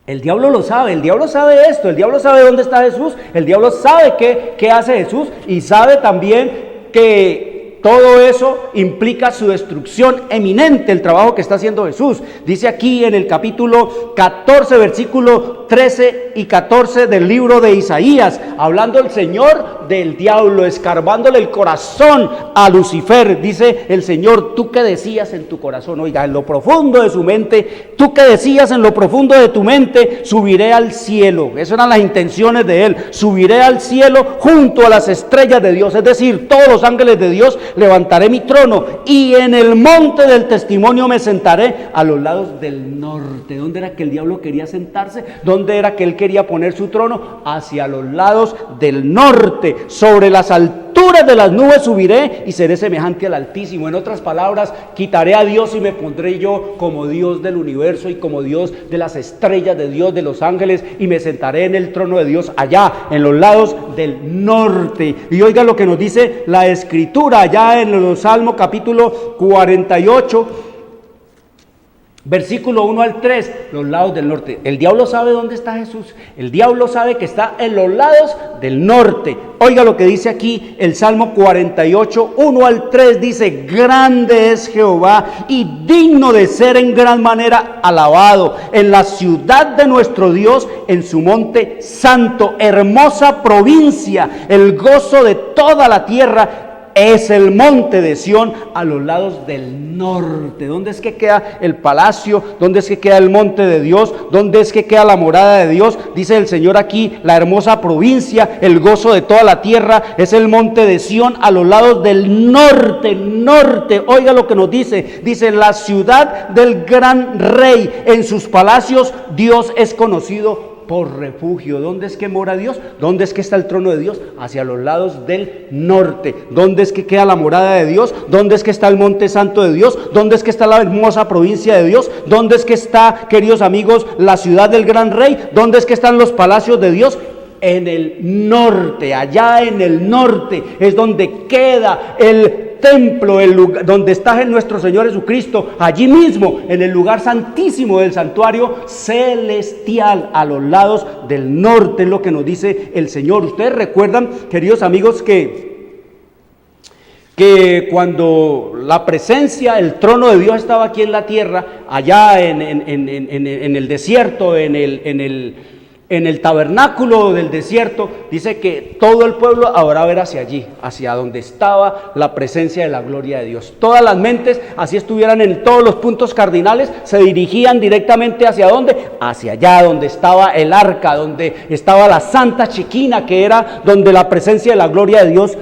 el diablo lo sabe, el diablo sabe esto, el diablo sabe dónde está Jesús, el diablo sabe qué hace Jesús y sabe también que todo eso implica su destrucción eminente, el trabajo que está haciendo Jesús. Dice aquí en el capítulo 14, versículo 13 y 14 del libro de Isaías, hablando el Señor del diablo, escarbándole el corazón a Lucifer. Dice el Señor: ¿tú qué decías en tu corazón? Oiga, en lo profundo de su mente, ¿tú qué decías en lo profundo de tu mente? Subiré al cielo. Esas eran las intenciones de él. Subiré al cielo junto a las estrellas de Dios, es decir, todos los ángeles de Dios. Levantaré mi trono y en el monte del testimonio me sentaré a los lados del norte. ¿Dónde era que el diablo quería sentarse? ¿Dónde era que él quería poner su trono? Hacia los lados del norte. Sobre las alturas de las nubes subiré y seré semejante al Altísimo. En otras palabras, quitaré a Dios y me pondré yo como Dios del universo y como Dios de las estrellas de Dios, de los ángeles, y me sentaré en el trono de Dios allá, en los lados del norte. Y oiga lo que nos dice la Escritura allá en el Salmo capítulo 48, versículo 1 al 3, los lados del norte. El diablo sabe dónde está Jesús. El diablo sabe que está en los lados del norte. Oiga lo que dice aquí el Salmo 48, 1 al 3, dice: grande es Jehová y digno de ser en gran manera alabado en la ciudad de nuestro Dios, en su monte santo. Hermosa provincia, el gozo de toda la tierra es el monte de Sión a los lados del norte. ¿Dónde es que queda el palacio? ¿Dónde es que queda el monte de Dios? ¿Dónde es que queda la morada de Dios? Dice el Señor aquí: la hermosa provincia, el gozo de toda la tierra, es el monte de Sión a los lados del norte. Norte, oiga lo que nos dice. Dice: la ciudad del gran rey, en sus palacios Dios es conocido por refugio. ¿Dónde es que mora Dios? ¿Dónde es que está el trono de Dios? Hacia los lados del norte. ¿Dónde es que queda la morada de Dios? ¿Dónde es que está el monte santo de Dios? ¿Dónde es que está la hermosa provincia de Dios? ¿Dónde es que está, queridos amigos, la ciudad del gran rey? ¿Dónde es que están los palacios de Dios? En el norte. Allá en el norte es donde queda el templo, el lugar donde está nuestro Señor Jesucristo, allí mismo en el lugar santísimo del santuario celestial, a los lados del norte, es lo que nos dice el Señor. Ustedes recuerdan, queridos amigos, que cuando la presencia, el trono de Dios estaba aquí en la tierra, allá en el desierto, en el tabernáculo del desierto, dice que todo el pueblo ahora a ver hacia allí, hacia donde estaba la presencia de la gloria de Dios. Todas las mentes, así estuvieran en todos los puntos cardinales, se dirigían directamente hacia ¿dónde? Hacia allá, donde estaba el arca, donde estaba la Santa Shekinah, que era donde la presencia de la gloria de Dios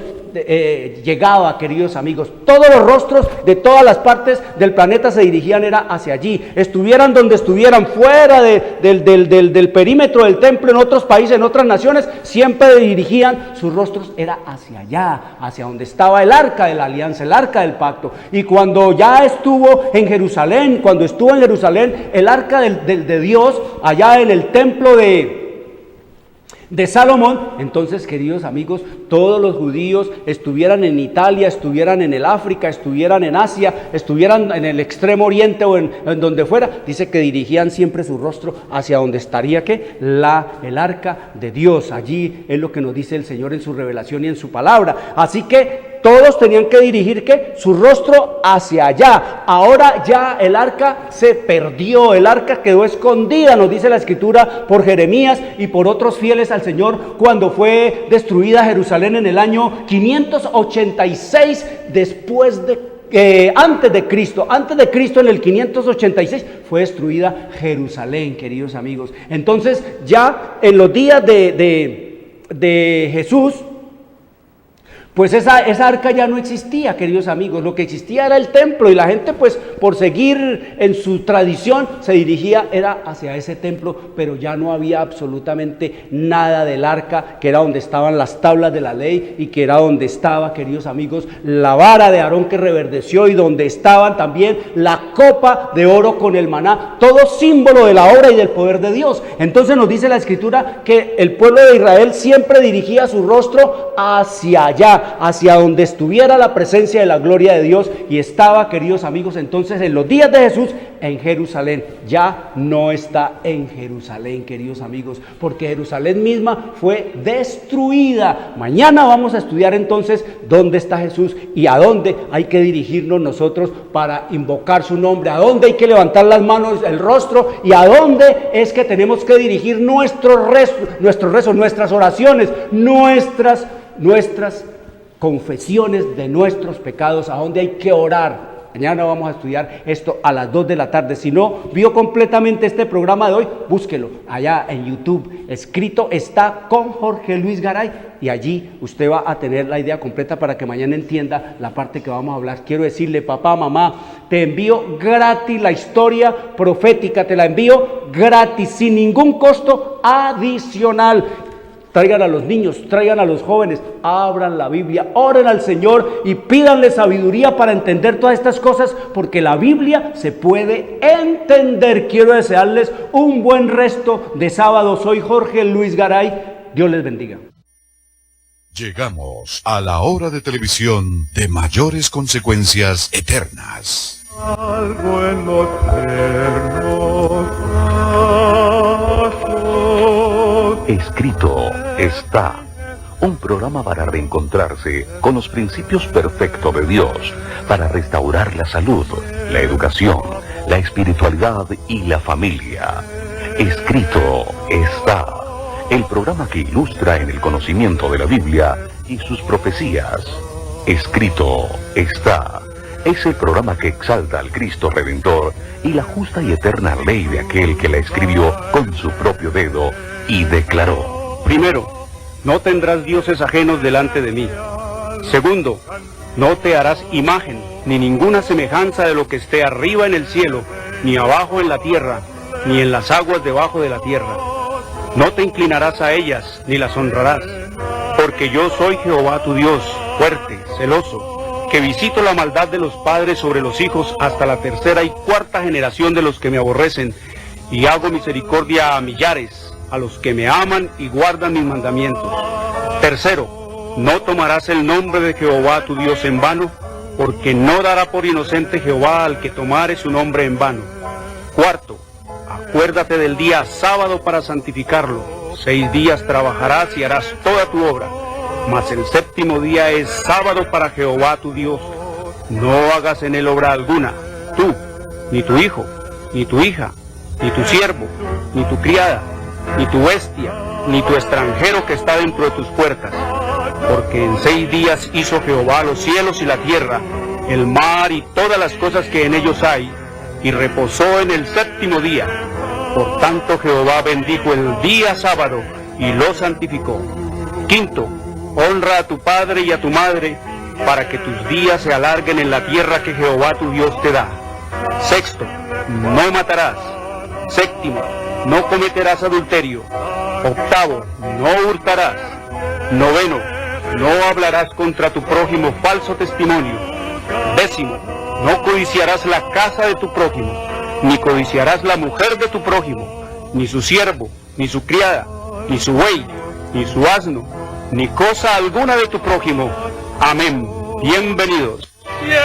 llegaba, queridos amigos. Todos los rostros de todas las partes del planeta se dirigían era hacia allí, estuvieran donde estuvieran, fuera del perímetro del templo, en otros países, en otras naciones, siempre dirigían sus rostros era hacia allá, hacia donde estaba el arca de la alianza, el arca del pacto. Y cuando ya estuvo en Jerusalén, el arca de Dios, allá en el templo de Salomón, entonces, queridos amigos, todos los judíos, estuvieran en Italia, estuvieran en el África, estuvieran en Asia, estuvieran en el extremo oriente o en donde fuera, dice que dirigían siempre su rostro hacia donde estaría ¿qué? El arca de Dios. Allí es lo que nos dice el Señor en su revelación y en su palabra. Así que todos tenían que dirigir ¿qué? Su rostro hacia allá. Ahora ya el arca se perdió, el arca quedó escondida, nos dice la Escritura, por Jeremías y por otros fieles al Señor, cuando fue destruida Jerusalén en el año 586 antes de Cristo en el 586 fue destruida Jerusalén, queridos amigos. Entonces ya en los días de Jesús, Pues esa arca ya no existía, queridos amigos. Lo que existía era el templo y la gente, pues, por seguir en su tradición, se dirigía era hacia ese templo, pero ya no había absolutamente nada del arca, que era donde estaban las tablas de la ley y que era donde estaba, queridos amigos, la vara de Aarón que reverdeció y donde estaban también la copa de oro con el maná, todo símbolo de la obra y del poder de Dios. Entonces nos dice la Escritura que el pueblo de Israel siempre dirigía su rostro hacia allá, hacia donde estuviera la presencia de la gloria de Dios, y estaba, queridos amigos, entonces en los días de Jesús en Jerusalén. Ya no está en Jerusalén, queridos amigos, porque Jerusalén misma fue destruida. Mañana vamos a estudiar entonces dónde está Jesús y a dónde hay que dirigirnos nosotros para invocar su nombre, a dónde hay que levantar las manos, el rostro, y a dónde es que tenemos que dirigir nuestros rezos, nuestras oraciones, nuestras confesiones de nuestros pecados, a dónde hay que orar. Mañana vamos a estudiar esto a las 2 de la tarde. Si no vio completamente este programa de hoy, búsquelo allá en YouTube. Escrito está con Jorge Luis Garay, y allí usted va a tener la idea completa para que mañana entienda la parte que vamos a hablar. Quiero decirle, papá, mamá, te envío gratis la historia profética, te la envío gratis, sin ningún costo adicional. Traigan a los niños, traigan a los jóvenes, abran la Biblia, oren al Señor y pídanle sabiduría para entender todas estas cosas, porque la Biblia se puede entender. Quiero desearles un buen resto de sábado. Soy Jorge Luis Garay. Dios les bendiga. Llegamos a la hora de televisión de mayores consecuencias eternas. Algo en los ternos brazos. Escrito está. Un programa para reencontrarse con los principios perfectos de Dios, para restaurar la salud, la educación, la espiritualidad y la familia. Escrito está. El programa que ilustra en el conocimiento de la Biblia y sus profecías. Escrito está. Es el programa que exalta al Cristo Redentor y la justa y eterna ley de aquel que la escribió con su propio dedo y declaró. Primero, no tendrás dioses ajenos delante de mí. Segundo, no te harás imagen, ni ninguna semejanza de lo que esté arriba en el cielo, ni abajo en la tierra, ni en las aguas debajo de la tierra. No te inclinarás a ellas, ni las honrarás, porque yo soy Jehová tu Dios, fuerte, celoso, que visito la maldad de los padres sobre los hijos hasta la tercera y cuarta generación de los que me aborrecen, y hago misericordia a millares, a los que me aman y guardan mis mandamientos. Tercero, no tomarás el nombre de Jehová tu Dios en vano, porque no dará por inocente Jehová al que tomare su nombre en vano. Cuarto, acuérdate del día sábado para santificarlo. 6 días trabajarás y harás toda tu obra, mas el séptimo día es sábado para Jehová tu Dios. No hagas en él obra alguna, tú, ni tu hijo, ni tu hija, ni tu siervo, ni tu criada, ni tu bestia, ni tu extranjero que está dentro de tus puertas. Porque en 6 días hizo Jehová los cielos y la tierra, el mar y todas las cosas que en ellos hay, y reposó en el séptimo día. Por tanto Jehová bendijo el día sábado y lo santificó. Quinto, honra a tu padre y a tu madre, para que tus días se alarguen en la tierra que Jehová tu Dios te da. Sexto, no matarás. Séptimo, no cometerás adulterio. Octavo, no hurtarás. Noveno, no hablarás contra tu prójimo falso testimonio. Décimo, no codiciarás la casa de tu prójimo, ni codiciarás la mujer de tu prójimo, ni su siervo, ni su criada, ni su buey, ni su asno, ni cosa alguna de tu prójimo. Amén. Bienvenidos. Siempre